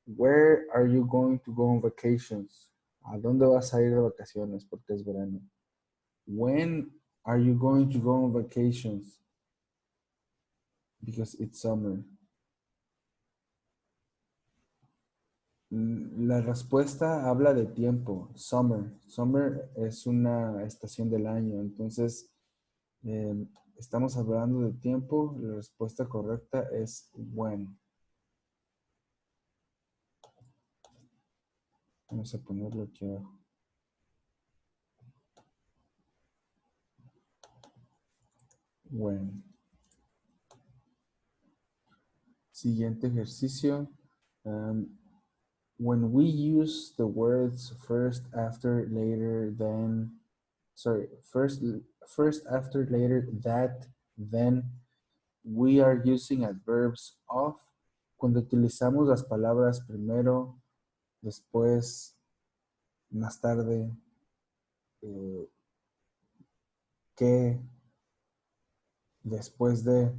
Where are you going to go on vacations? ¿A dónde vas a ir de vacaciones? Porque es verano. When are you going to go on vacations? Because it's summer. La respuesta habla de tiempo. Summer. Summer es una estación del año. Entonces, estamos hablando de tiempo. La respuesta correcta es when. Vamos a ponerlo aquí abajo. When. Siguiente ejercicio. When we use the words first, after, later, then, first, after, later, that, then, we are using adverbs of. Cuando utilizamos las palabras primero, después, más tarde, que, después de,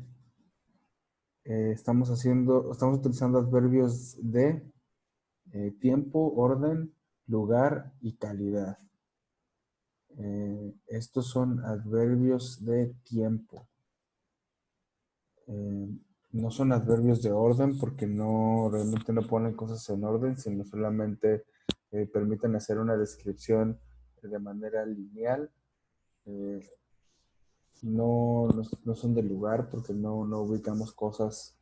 estamos utilizando adverbios de tiempo, orden, lugar y calidad. Estos son adverbios de tiempo. No son adverbios de orden porque realmente no ponen cosas en orden, sino solamente permiten hacer una descripción de manera lineal. No son de lugar porque no ubicamos cosas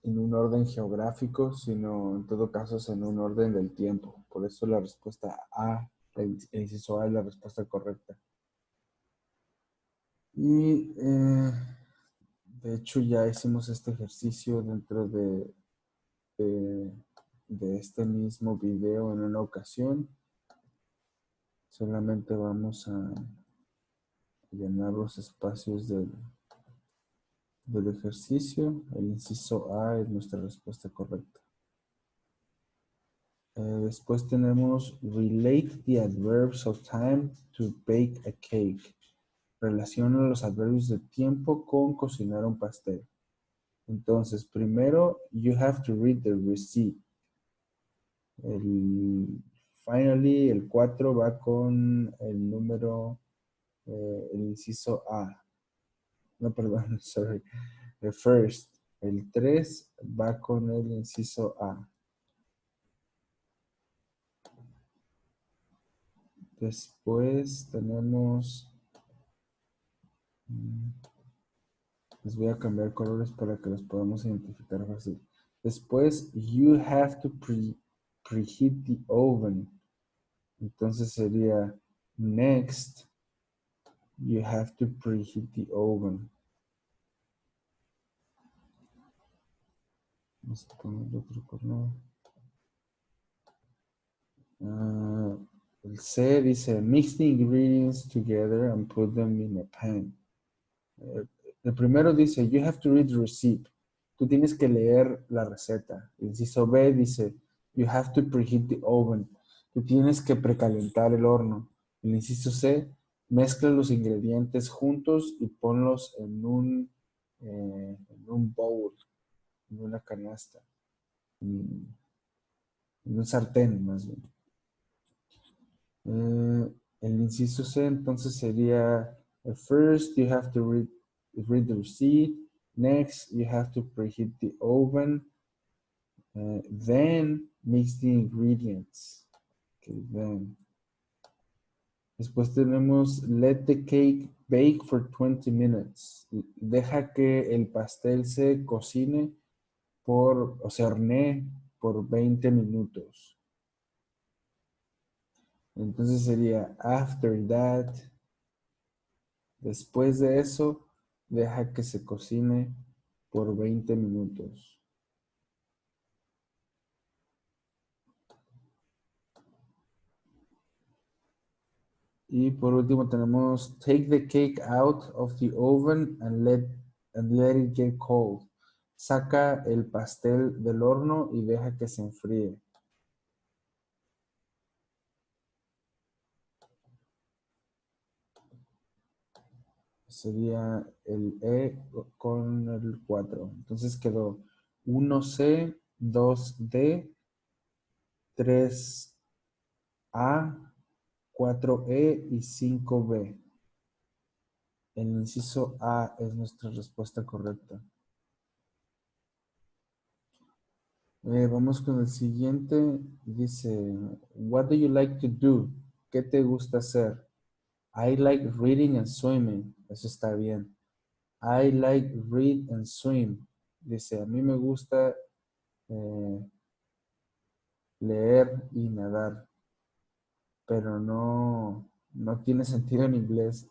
en un orden geográfico, sino en todo caso es en un orden del tiempo. Por eso la respuesta A, el inciso A es la respuesta correcta. Y de hecho ya hicimos este ejercicio dentro de este mismo video en una ocasión. Solamente vamos a llenar los espacios del ejercicio. El inciso A es nuestra respuesta correcta. Después tenemos relate the adverbs of time to bake a cake. Relaciona los adverbios de tiempo con cocinar un pastel. Entonces, primero, you have to read the receipt. Finally, el 4 va con el número, el inciso A. No, perdón, sorry. The first. El 3 va con el inciso A. Después tenemos... Les voy a cambiar colores para que los podamos identificar fácil. Después, you have to preheat the oven. Entonces sería, next, you have to preheat the oven. Vamos a poner otro color. El C dice, mix the ingredients together and put them in a pan. El primero dice, you have to read the receipt. Tú tienes que leer la receta. El inciso B dice, you have to preheat the oven. Tú tienes que precalentar el horno. El inciso C, mezcla los ingredientes juntos y ponlos en un bowl, en una canasta, en un sartén más bien. El inciso C entonces sería, first you have to read the receipt. Next, you have to preheat the oven. Then, mix the ingredients. Okay, then. Después tenemos, let the cake bake for 20 minutes. Deja que el pastel se cocine o se hornee por 20 minutos. Entonces sería, after that, después de eso, deja que se cocine por 20 minutos. Y por último tenemos, take the cake out of the oven and let it get cold. Saca el pastel del horno y deja que se enfríe. Sería el E con el 4. Entonces quedó 1C, 2D, 3A, 4E y 5B. El inciso A es nuestra respuesta correcta. Vamos con el siguiente. Dice, what do you like to do? ¿Qué te gusta hacer? I like reading and swimming. Eso está bien. I like read and swim. Dice, a mí me gusta leer y nadar. Pero no tiene sentido en inglés.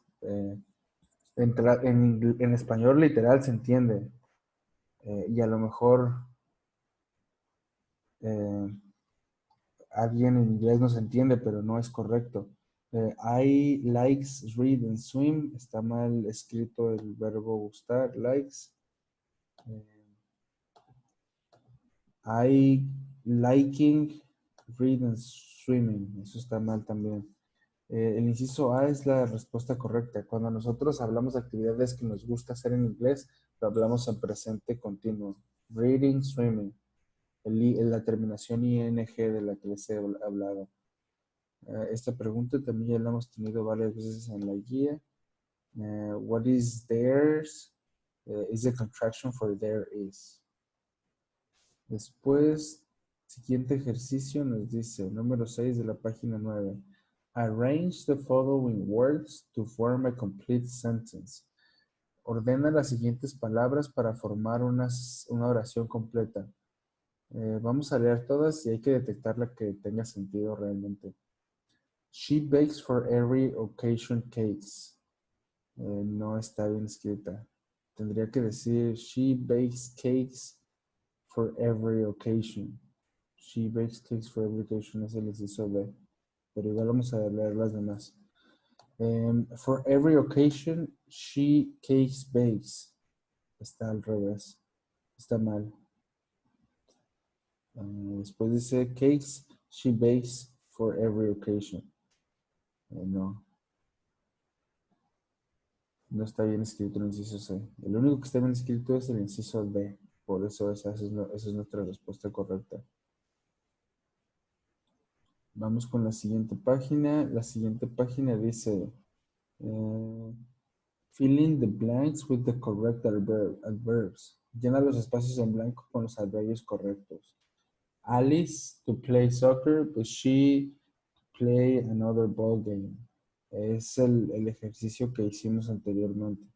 En español literal se entiende. Y a lo mejor alguien en inglés no se entiende, pero no es correcto. I likes read and swim. Está mal escrito el verbo gustar, likes. I liking read and swimming. Eso está mal también. El inciso A es la respuesta correcta. Cuando nosotros hablamos de actividades que nos gusta hacer en inglés, lo hablamos en presente continuo. Reading, swimming. La terminación ing de la que les he hablado. Esta pregunta también ya la hemos tenido varias veces en la guía. What is theirs? Is the contraction for there is. Después, siguiente ejercicio nos dice, número 6 de la página 9. Arrange the following words to form a complete sentence. Ordena las siguientes palabras para formar una oración completa. Vamos a leer todas y hay que detectar la que tenga sentido realmente. She bakes for every occasion cakes. No está bien escrita. Tendría que decir, she bakes cakes for every occasion. She bakes cakes for every occasion es el inciso B. Pero igual vamos a leer las demás. For every occasion, she cakes bakes. Está al revés. Está mal. Después dice cakes, she bakes for every occasion. No. No está bien escrito el inciso C. El único que está bien escrito es el inciso D. Por eso esa es nuestra respuesta correcta. Vamos con la siguiente página. La siguiente página dice fill in the blanks with the correct adverbs. Llena los espacios en blanco con los adverbios correctos. Alice to play soccer, but she play another ball game. Es el ejercicio que hicimos anteriormente.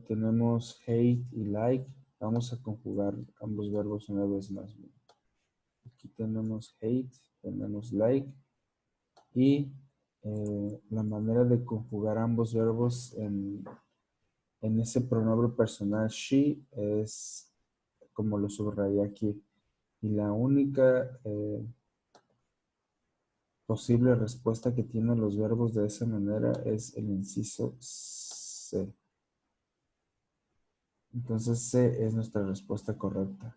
Tenemos hate y like. Vamos a conjugar ambos verbos una vez más. Aquí tenemos hate, tenemos like. Y la manera de conjugar ambos verbos en ese pronombre personal she es como lo subrayé aquí. Y la única posible respuesta que tienen los verbos de esa manera es el inciso C. Entonces C es nuestra respuesta correcta.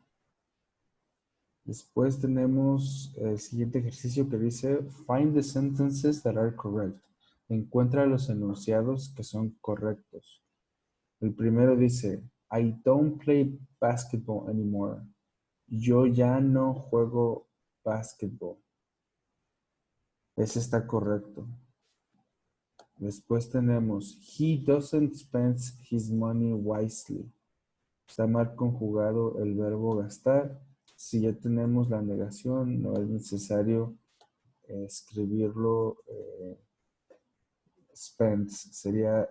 Después tenemos el siguiente ejercicio que dice find the sentences that are correct. Encuentra los enunciados que son correctos. El primero dice I don't play basketball anymore. Yo ya no juego basketball. Ese está correcto. Después tenemos he doesn't spend his money wisely. Está mal conjugado el verbo gastar. Si ya tenemos la negación, no es necesario escribirlo spends. Sería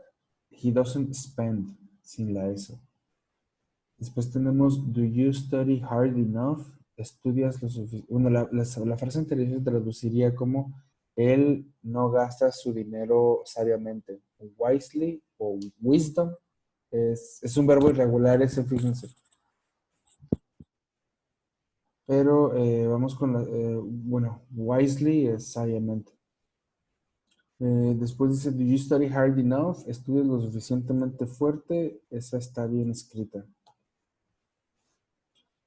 he doesn't spend sin la S. Después tenemos do you study hard enough? Estudias lo suficiente. Bueno, la frase anterior se traduciría como él no gasta su dinero sabiamente. Wisely o wisdom es un verbo irregular ese, fíjense. Pero vamos con bueno, wisely es sabiamente. Después dice, do you study hard enough? ¿Estudias lo suficientemente fuerte? Esa está bien escrita.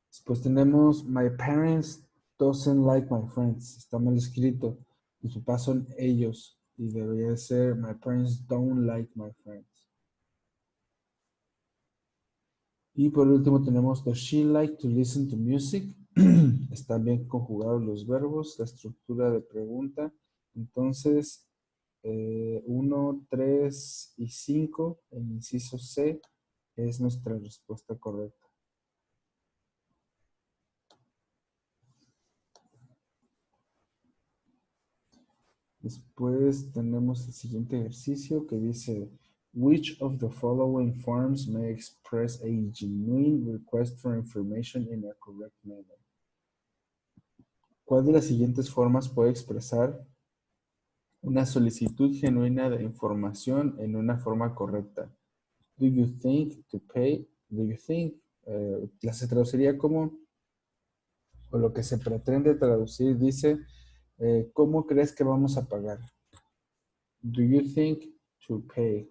Después tenemos, my parents doesn't like my friends. Está mal escrito. Mis papás son ellos. Y debería ser, my parents don't like my friends. Y por último tenemos, does she like to listen to music? Están bien conjugados los verbos, la estructura de pregunta. Entonces, 1, 3 y 5, el inciso C, es nuestra respuesta correcta. Después tenemos el siguiente ejercicio que dice, which of the following forms may express a genuine request for information in a correct manner? ¿Cuál de las siguientes formas puede expresar una solicitud genuina de información en una forma correcta? Do you think to pay? Do you think? Se traduciría como, o lo que se pretende traducir dice, ¿cómo crees que vamos a pagar? Do you think to pay?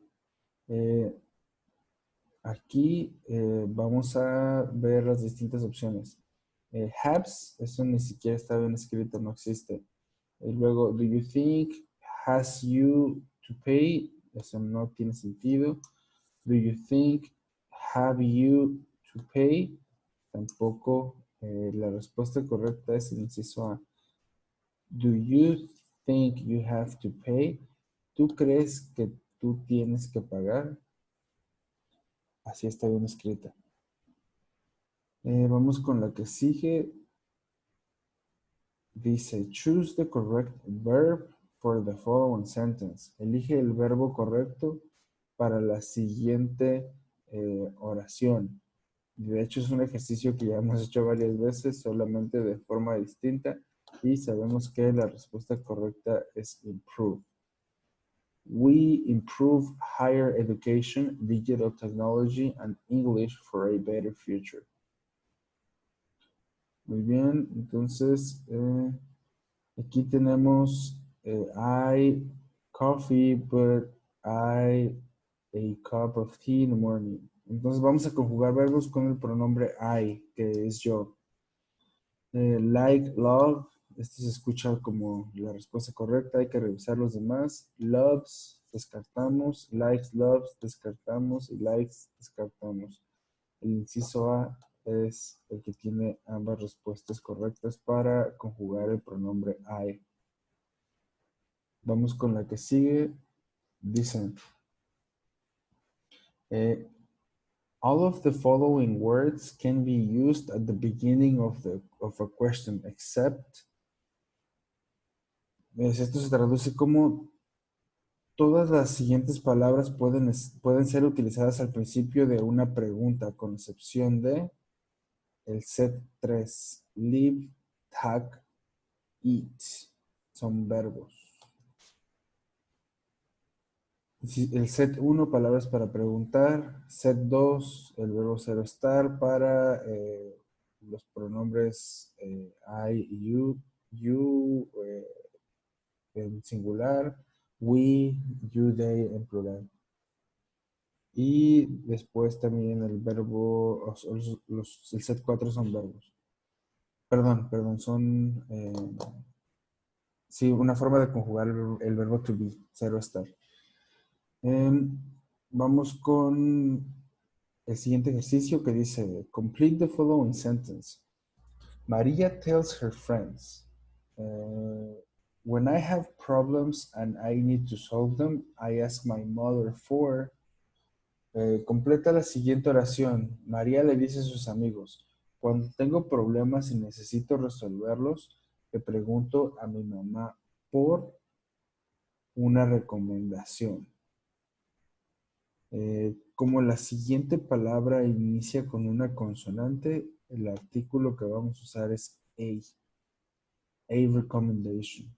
Aquí vamos a ver las distintas opciones. Has, eso ni siquiera está bien escrito, no existe. Y luego, do you think has you to pay? Eso no tiene sentido. Do you think have you to pay? Tampoco. La respuesta correcta es el inciso A. Do you think you have to pay? ¿Tú crees que tú tienes que pagar? Así está bien escrita. Vamos con la que sigue. Dice, choose the correct verb for the following sentence. Elige el verbo correcto para la siguiente oración. De hecho, es un ejercicio que ya hemos hecho varias veces, solamente de forma distinta. Y sabemos que la respuesta correcta es improve. We improve higher education, digital technology, and English for a better future. Muy bien, entonces aquí tenemos I coffee, but I a cup of tea in the morning. Entonces vamos a conjugar verbos con el pronombre I, que es yo. Like, love, esto se escucha como la respuesta correcta, hay que revisar los demás. Loves, descartamos. Likes, loves, descartamos. Y likes, descartamos. El inciso A es el que tiene ambas respuestas correctas para conjugar el pronombre I. Vamos con la que sigue. Dicen, all of the following words can be used at the beginning of a question except Esto se traduce como todas las siguientes palabras pueden ser utilizadas al principio de una pregunta, con excepción de el set 3, live, tag, eat. Son verbos. El set 1, palabras para preguntar. Set 2, el verbo ser o estar para los pronombres I, you en singular, we, you, they en plural. Y después también el verbo, el set 4 son verbos. Perdón, son, sí, una forma de conjugar el verbo to be, ser o estar. Vamos con el siguiente ejercicio que dice, complete the following sentence. Maria tells her friends, when I have problems and I need to solve them, I ask my mother for... completa la siguiente oración. María le dice a sus amigos, cuando tengo problemas y necesito resolverlos, le pregunto a mi mamá por una recomendación. Como la siguiente palabra inicia con una consonante, el artículo que vamos a usar es a recommendation.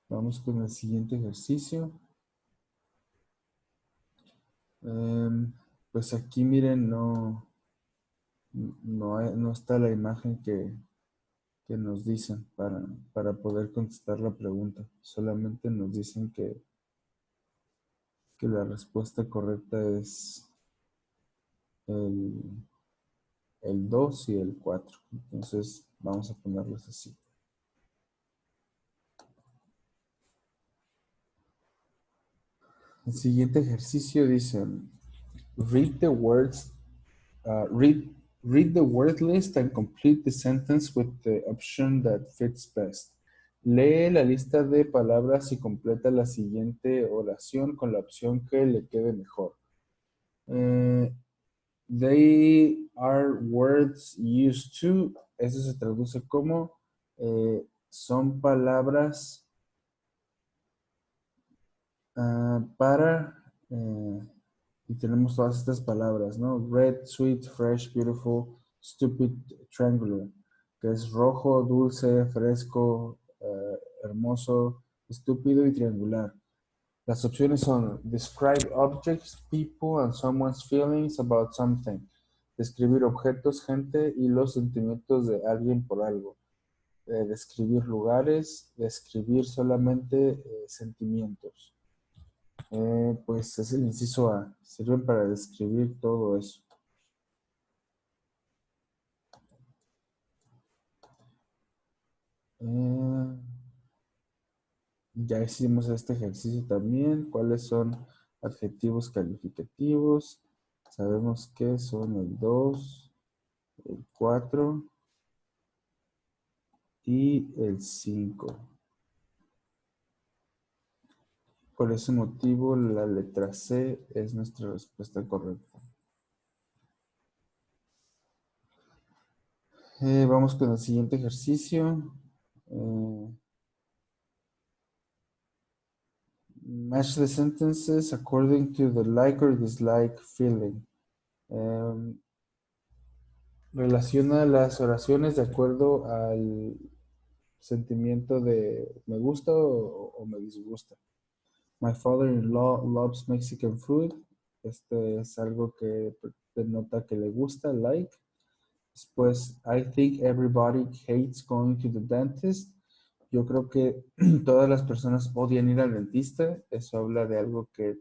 Vamos con el siguiente ejercicio. Pues aquí miren, no está la imagen que nos dicen para poder contestar la pregunta. Solamente nos dicen que la respuesta correcta es el 2 y el 4. Entonces vamos a ponerlos así. El siguiente ejercicio dice, read the words, read the word list and complete the sentence with the option that fits best. Lee la lista de palabras y completa la siguiente oración con la opción que le quede mejor. They are words used to, eso se traduce como, son palabras para, y tenemos todas estas palabras, ¿no? Red, sweet, fresh, beautiful, stupid, triangular, que es rojo, dulce, fresco, hermoso, estúpido y triangular. Las opciones son describe objects, people, and someone's feelings about something. Describir objetos, gente y los sentimientos de alguien por algo. Describir lugares, describir solamente sentimientos. Pues es el inciso A. Sirven para describir todo eso. Ya hicimos este ejercicio también. ¿Cuáles son adjetivos calificativos? Sabemos que son el 2, el 4 y el 5. Por ese motivo, la letra C es nuestra respuesta correcta. Vamos con el siguiente ejercicio. Match the sentences according to the like or dislike feeling. Relaciona las oraciones de acuerdo al sentimiento de me gusta o me disgusta. My father-in-law loves Mexican food. Este es algo que denota que le gusta, like. Después, I think everybody hates going to the dentist. Yo creo que todas las personas odian ir al dentista. Eso habla de algo que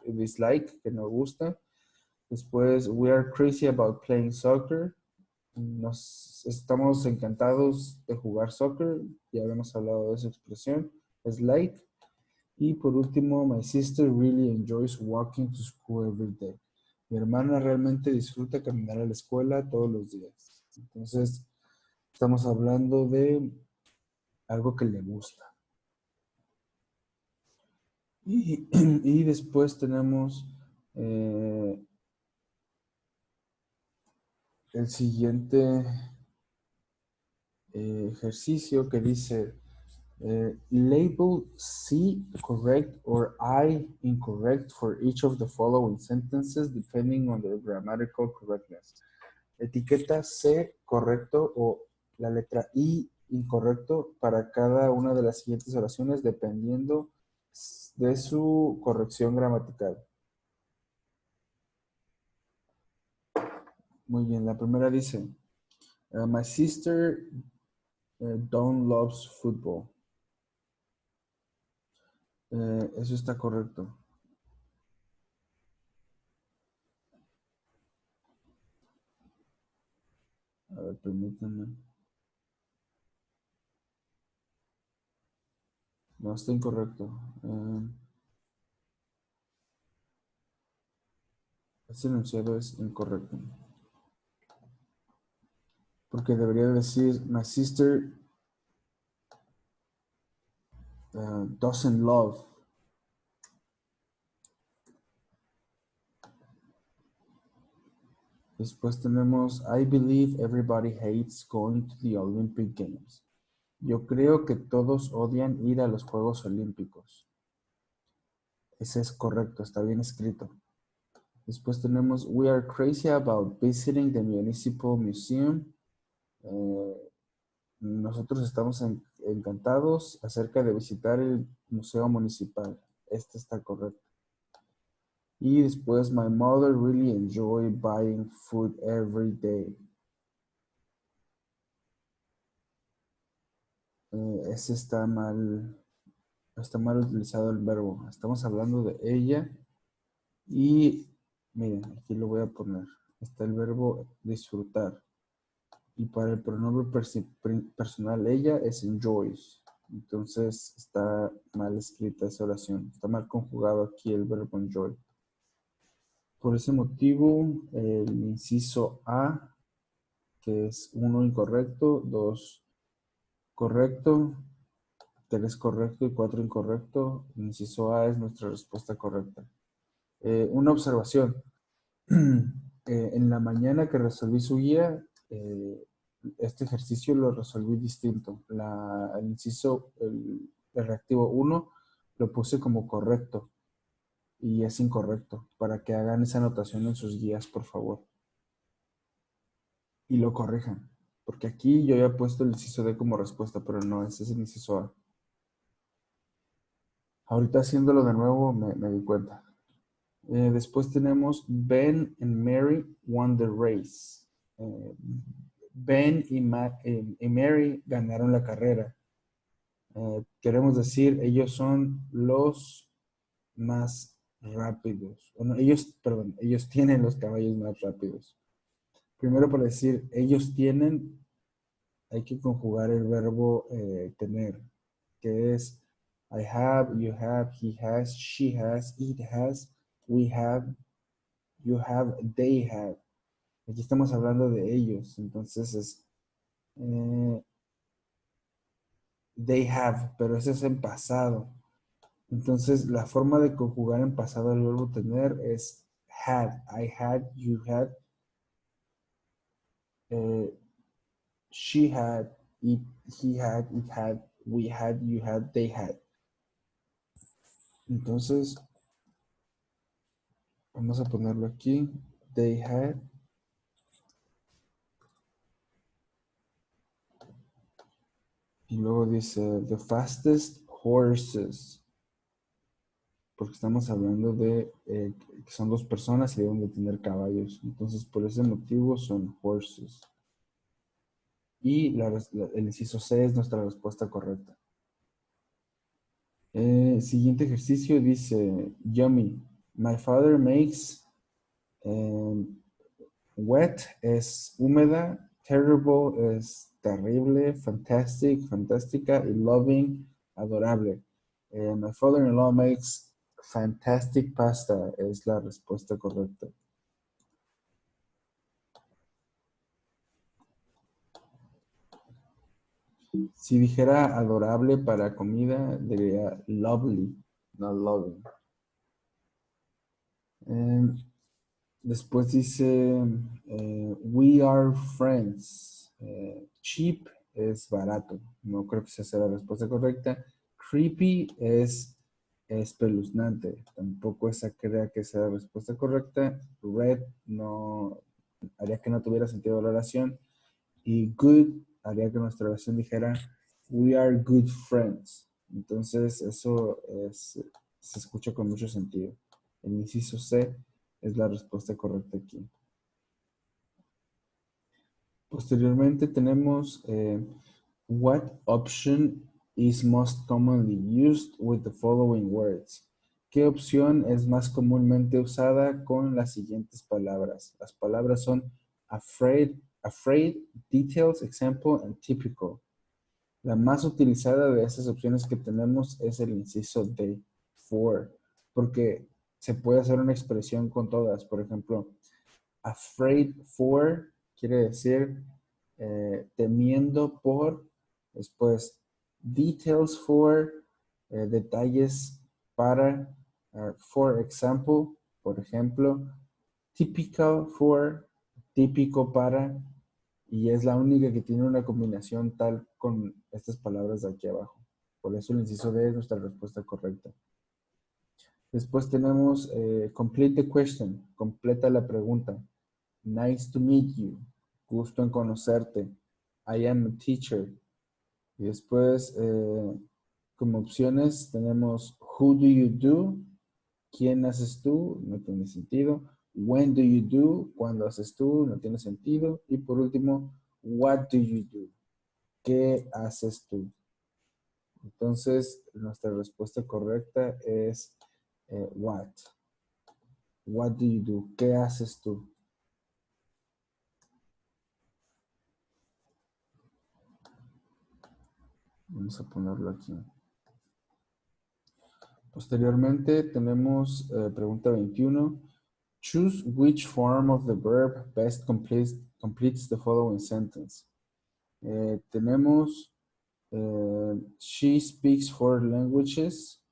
dislike, que no gusta. Después, we are crazy about playing soccer. Estamos encantados de jugar soccer. Ya habíamos hablado de esa expresión. Es like. Y por último, my sister really enjoys walking to school every day. Mi hermana realmente disfruta caminar a la escuela todos los días. Entonces, estamos hablando de algo que le gusta. Y después tenemos el siguiente ejercicio que dice label C correct or I incorrect for each of the following sentences depending on their grammatical correctness. Etiqueta C correcto o la letra I incorrecto para cada una de las siguientes oraciones dependiendo de su corrección gramatical. Muy bien, la primera dice, my sister don't loves football. Eso está correcto. A ver, permítanme. No, está incorrecto. Este enunciado es incorrecto. Porque debería decir, my sister doesn't love. Después tenemos, I believe everybody hates going to the Olympic Games. Yo creo que todos odian ir a los Juegos Olímpicos. Ese es correcto, está bien escrito. Después tenemos, we are crazy about visiting the Municipal Museum. Nosotros estamos encantados acerca de visitar el Museo Municipal. Este está correcto. Y después, my mother really enjoy buying food every day. Ese está mal utilizado el verbo. Estamos hablando de ella. Y miren, aquí lo voy a poner. Está el verbo disfrutar. Y para el pronombre personal ella es enjoys. Entonces está mal escrita esa oración. Está mal conjugado aquí el verbo enjoy. Por ese motivo, el inciso A, que es 1 incorrecto, 2 correcto, 3 correcto y 4 incorrecto. El inciso A es nuestra respuesta correcta. Una observación. En la mañana que resolví su guía, este ejercicio lo resolví distinto. El inciso, el reactivo 1, lo puse como correcto y es incorrecto, para que hagan esa anotación en sus guías, por favor. Y lo corrijan, porque aquí yo había puesto el inciso D como respuesta, pero no, ese es el inciso A. Ahorita haciéndolo de nuevo me di cuenta. Después tenemos Ben and Mary won the race. Ben y Mary ganaron la carrera. Queremos decir, ellos son los más rápidos. Bueno, ellos tienen los caballos más rápidos. Primero para decir, ellos tienen, hay que conjugar el verbo tener, que es I have, you have, he has, she has, it has, we have, you have, they have. Aquí estamos hablando de ellos, entonces es they have, pero ese es en pasado. Entonces la forma de conjugar en pasado el verbo tener es had, I had, you had, she had, it, he had, it had, we had, you had, they had. Entonces, vamos a ponerlo aquí. They had. Y luego dice, the fastest horses. Porque estamos hablando de que son dos personas y deben de tener caballos. Entonces, por ese motivo son horses. Y el inciso C es nuestra respuesta correcta. Siguiente ejercicio dice, yummy. My father makes wet es húmeda, terrible es terrible, fantastic, fantástica y loving, adorable. My father-in-law makes fantastic pasta es la respuesta correcta. Si dijera adorable para comida, diría lovely, no loving. Después dice, we are friends. Cheap es barato. No creo que esa sea la respuesta correcta. Creepy es espeluznante. Tampoco esa crea que sea la respuesta correcta. Red no haría que no tuviera sentido la oración. Y good haría que nuestra oración dijera we are good friends. Entonces eso se escucha con mucho sentido. El inciso C es la respuesta correcta aquí. Posteriormente tenemos what option is most commonly used with the following words. ¿Qué opción es más comúnmente usada con las siguientes palabras? Las palabras son afraid, details, example, and typical. La más utilizada de estas opciones que tenemos es el inciso D, for, porque se puede hacer una expresión con todas. Por ejemplo, afraid for quiere decir temiendo por, después details for, detalles para, for example, por ejemplo, typical for, típico para, y es la única que tiene una combinación tal con estas palabras de aquí abajo. Por eso el inciso D es nuestra respuesta correcta. Después tenemos complete the question, completa la pregunta. Nice to meet you, gusto en conocerte. I am a teacher. Y después, como opciones, tenemos who do you do, quién haces tú, no tiene sentido. When do you do, cuándo haces tú, no tiene sentido. Y por último, what do you do, qué haces tú. Entonces, nuestra respuesta correcta es what. What do you do, qué haces tú. Vamos a ponerlo aquí. Posteriormente tenemos pregunta 21. Choose which form of the verb best completes the following sentence. Tenemos she speaks 4 languages.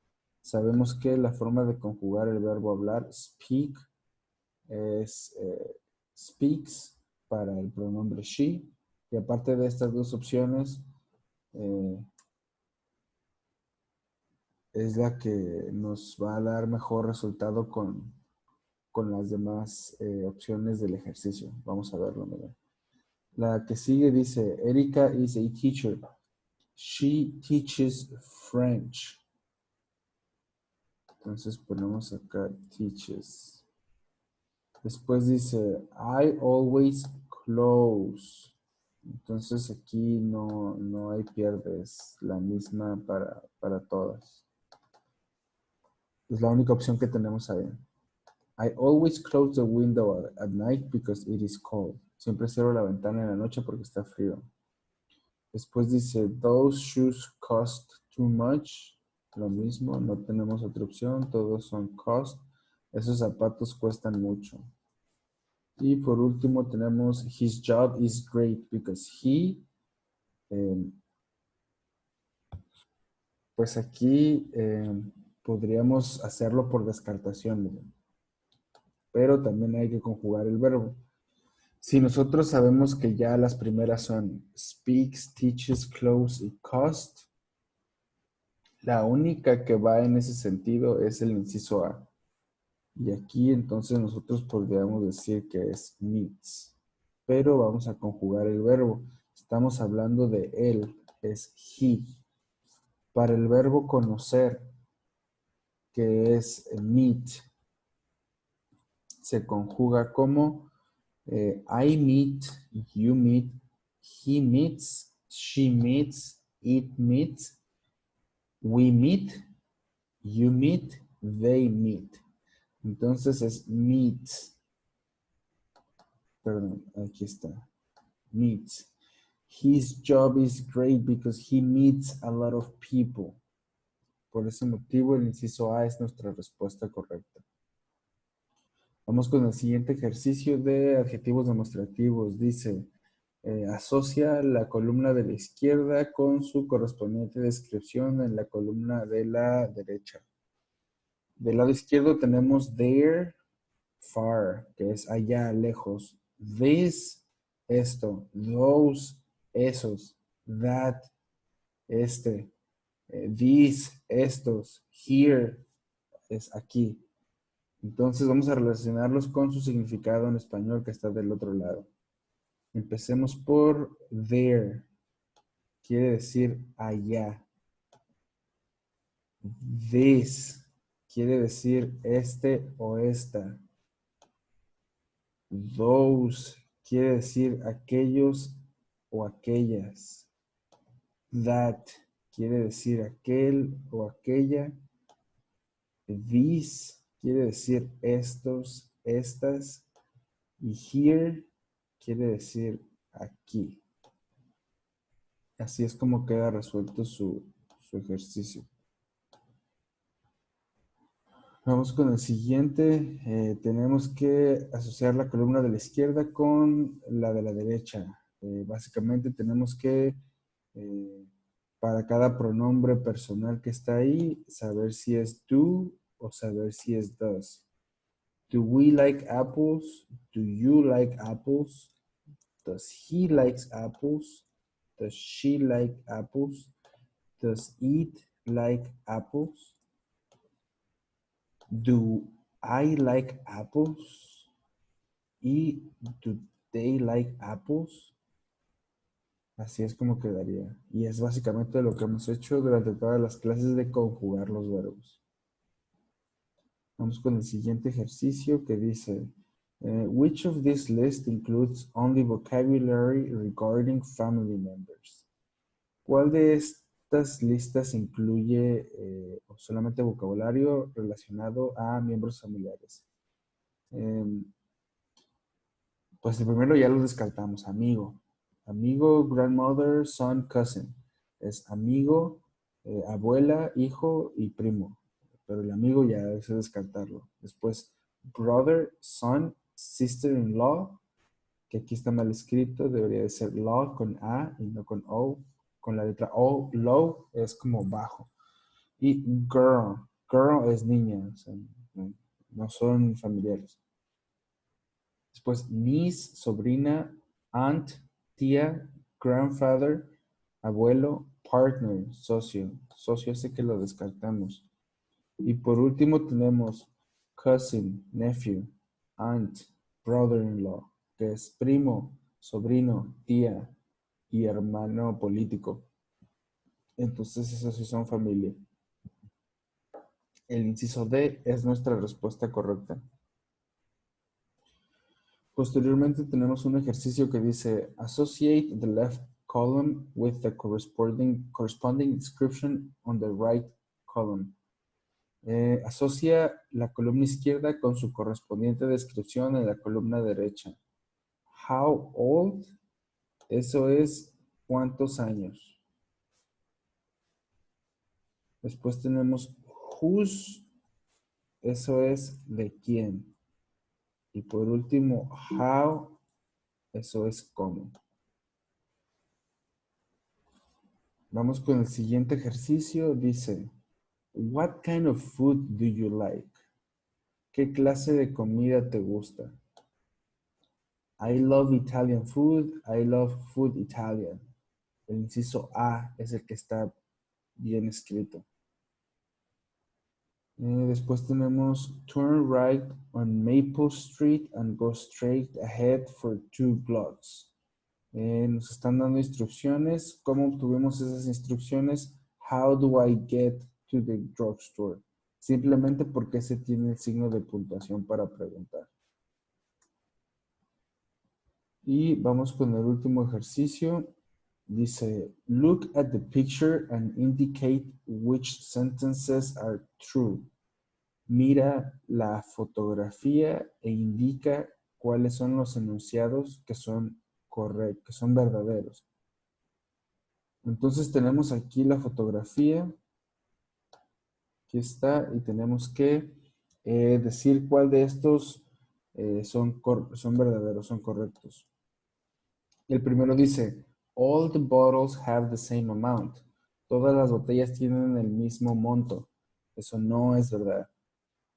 Sabemos que la forma de conjugar el verbo hablar, speak, es speaks para el pronombre she. Y aparte de estas dos opciones, es la que nos va a dar mejor resultado con las demás opciones del ejercicio. Vamos a verlo, mira. La que sigue dice, Erika is a teacher. She teaches French. Entonces ponemos acá teaches. Después dice, I always close. Entonces aquí no hay pierdes. La misma para todas. Es la única opción que tenemos ahí. I always close the window at night because it is cold. Siempre cierro la ventana en la noche porque está frío. Después dice, those shoes cost too much. Lo mismo, no tenemos otra opción. Todos son cost. Esos zapatos cuestan mucho. Y por último tenemos, his job is great because he. Pues aquí podríamos hacerlo por descartación. Miren. Pero también hay que conjugar el verbo. Si nosotros sabemos que ya las primeras son speaks, teaches, close y cost, la única que va en ese sentido es el inciso A. Y aquí entonces nosotros podríamos decir que es meets. Pero vamos a conjugar el verbo. Estamos hablando de él, es he. Para el verbo conocer, que es meet, se conjuga como I meet, you meet, he meets, she meets, it meets, we meet, you meet, they meet. Entonces es meets. Perdón, aquí está. Meets. His job is great because he meets a lot of people. Por ese motivo, el inciso A es nuestra respuesta correcta. Vamos con el siguiente ejercicio de adjetivos demostrativos. Dice, asocia la columna de la izquierda con su correspondiente descripción en la columna de la derecha. Del lado izquierdo tenemos there, far, que es allá, lejos. This, esto. Those, esos. that, these, estos, here, es aquí. Entonces vamos a relacionarlos con su significado en español que está del otro lado. Empecemos por there. Quiere decir allá. This quiere decir este o esta. Those quiere decir aquellos o aquellas. That quiere decir aquel o aquella. These quiere decir estos, estas. Y here quiere decir aquí. Así es como queda resuelto su ejercicio. Vamos con el siguiente. Tenemos que asociar la columna de la izquierda con la de la derecha. Básicamente tenemos que, para cada pronombre personal que está ahí, saber si es do o saber si es does. Do we like apples? Do you like apples? Does he likes apples? Does she like apples? Does it like apples? Do I like apples? Y do they like apples? Así es como quedaría. Y es básicamente lo que hemos hecho durante todas las clases de conjugar los verbos. Vamos con el siguiente ejercicio que dice, which of these lists includes only vocabulary regarding family members? ¿Cuál de estas listas incluye solamente vocabulario relacionado a miembros familiares? Pues el primero ya lo descartamos, amigo. Amigo, grandmother, son, cousin. Es amigo, abuela, hijo y primo. Pero el amigo ya es descartarlo. Después, brother, son, sister-in-law, que aquí está mal escrito, debería de ser law con A y no con O. Con la letra O, low, es como bajo. Y girl, girl es niña, o sea, no son familiares. Después, niece, sobrina, aunt, tía, grandfather, abuelo, partner, socio. Socio ese que lo descartamos. Y por último tenemos cousin, nephew, aunt, brother-in-law, que es primo, sobrino, tía y hermano político. Entonces esos sí son familia. El inciso D es nuestra respuesta correcta. Posteriormente tenemos un ejercicio que dice associate the left column with the corresponding description on the right column. Asocia la columna izquierda con su correspondiente descripción en la columna derecha. How old? Eso es ¿cuántos años? Después tenemos whose. Eso es ¿de quién? Y por último, how. Eso es ¿cómo? Vamos con el siguiente ejercicio. Dice, what kind of food do you like? ¿Qué clase de comida te gusta? I love Italian food. I love food Italian. El inciso A es el que está bien escrito. Después tenemos turn right on Maple Street and go straight ahead for 2 blocks. Nos están dando instrucciones. ¿Cómo obtuvimos esas instrucciones? How do I get to the drugstore? Simplemente porque se tiene el signo de puntuación para preguntar. Y vamos con el último ejercicio. Dice, look at the picture and indicate which sentences are true. Mira la fotografía e indica cuáles son los enunciados que son correctos, que son verdaderos. Entonces tenemos aquí la fotografía. Aquí está y tenemos que decir cuál de estos son verdaderos, son correctos. El primero dice, all the bottles have the same amount. Todas las botellas tienen el mismo monto. Eso no es verdad.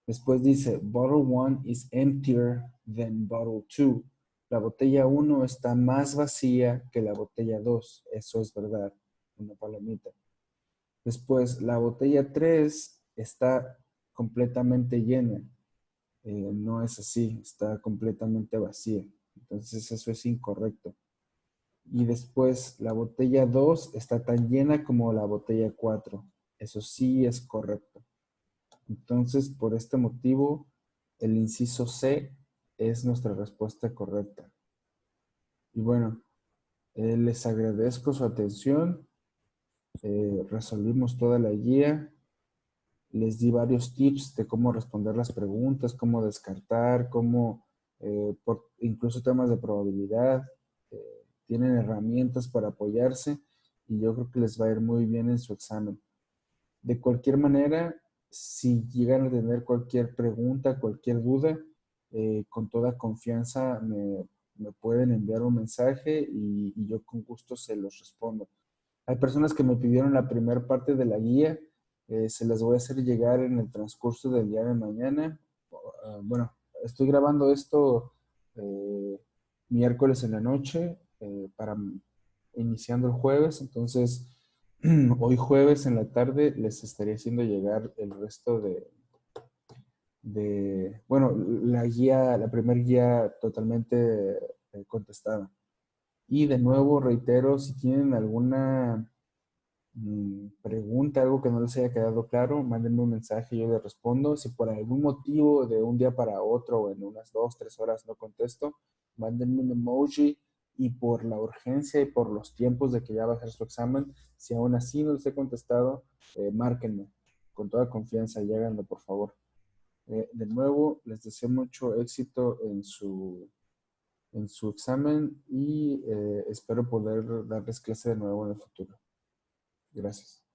Después dice, bottle 1 is emptier than bottle 2. La botella 1 está más vacía que la botella 2. Eso es verdad. Una palomita. Después, la botella 3 está completamente llena. No es así, está completamente vacía. Entonces eso es incorrecto. Y después, la botella 2 está tan llena como la botella 4. Eso sí es correcto. Entonces, por este motivo, el inciso C es nuestra respuesta correcta. Y bueno, les agradezco su atención. Resolvimos toda la guía. Les di varios tips de cómo responder las preguntas, cómo descartar, cómo, incluso temas de probabilidad. Tienen herramientas para apoyarse y yo creo que les va a ir muy bien en su examen. De cualquier manera, si llegan a tener cualquier pregunta, cualquier duda, con toda confianza me pueden enviar un mensaje y yo con gusto se los respondo. Hay personas que me pidieron la primera parte de la guía, se las voy a hacer llegar en el transcurso del día de mañana. Bueno, estoy grabando esto miércoles en la noche para iniciando el jueves, entonces hoy jueves en la tarde les estaré haciendo llegar el resto bueno, la guía, la primera guía totalmente contestada. Y de nuevo reitero, si tienen alguna pregunta, algo que no les haya quedado claro, mándenme un mensaje, yo les respondo. Si por algún motivo de un día para otro o en unas 2, 3 horas no contesto, mándenme un emoji y por la urgencia y por los tiempos de que ya va a ser su examen, si aún así no les he contestado, márquenme con toda confianza y háganlo por favor. De nuevo, les deseo mucho éxito en su examen y espero poder darles clase de nuevo en el futuro. Gracias.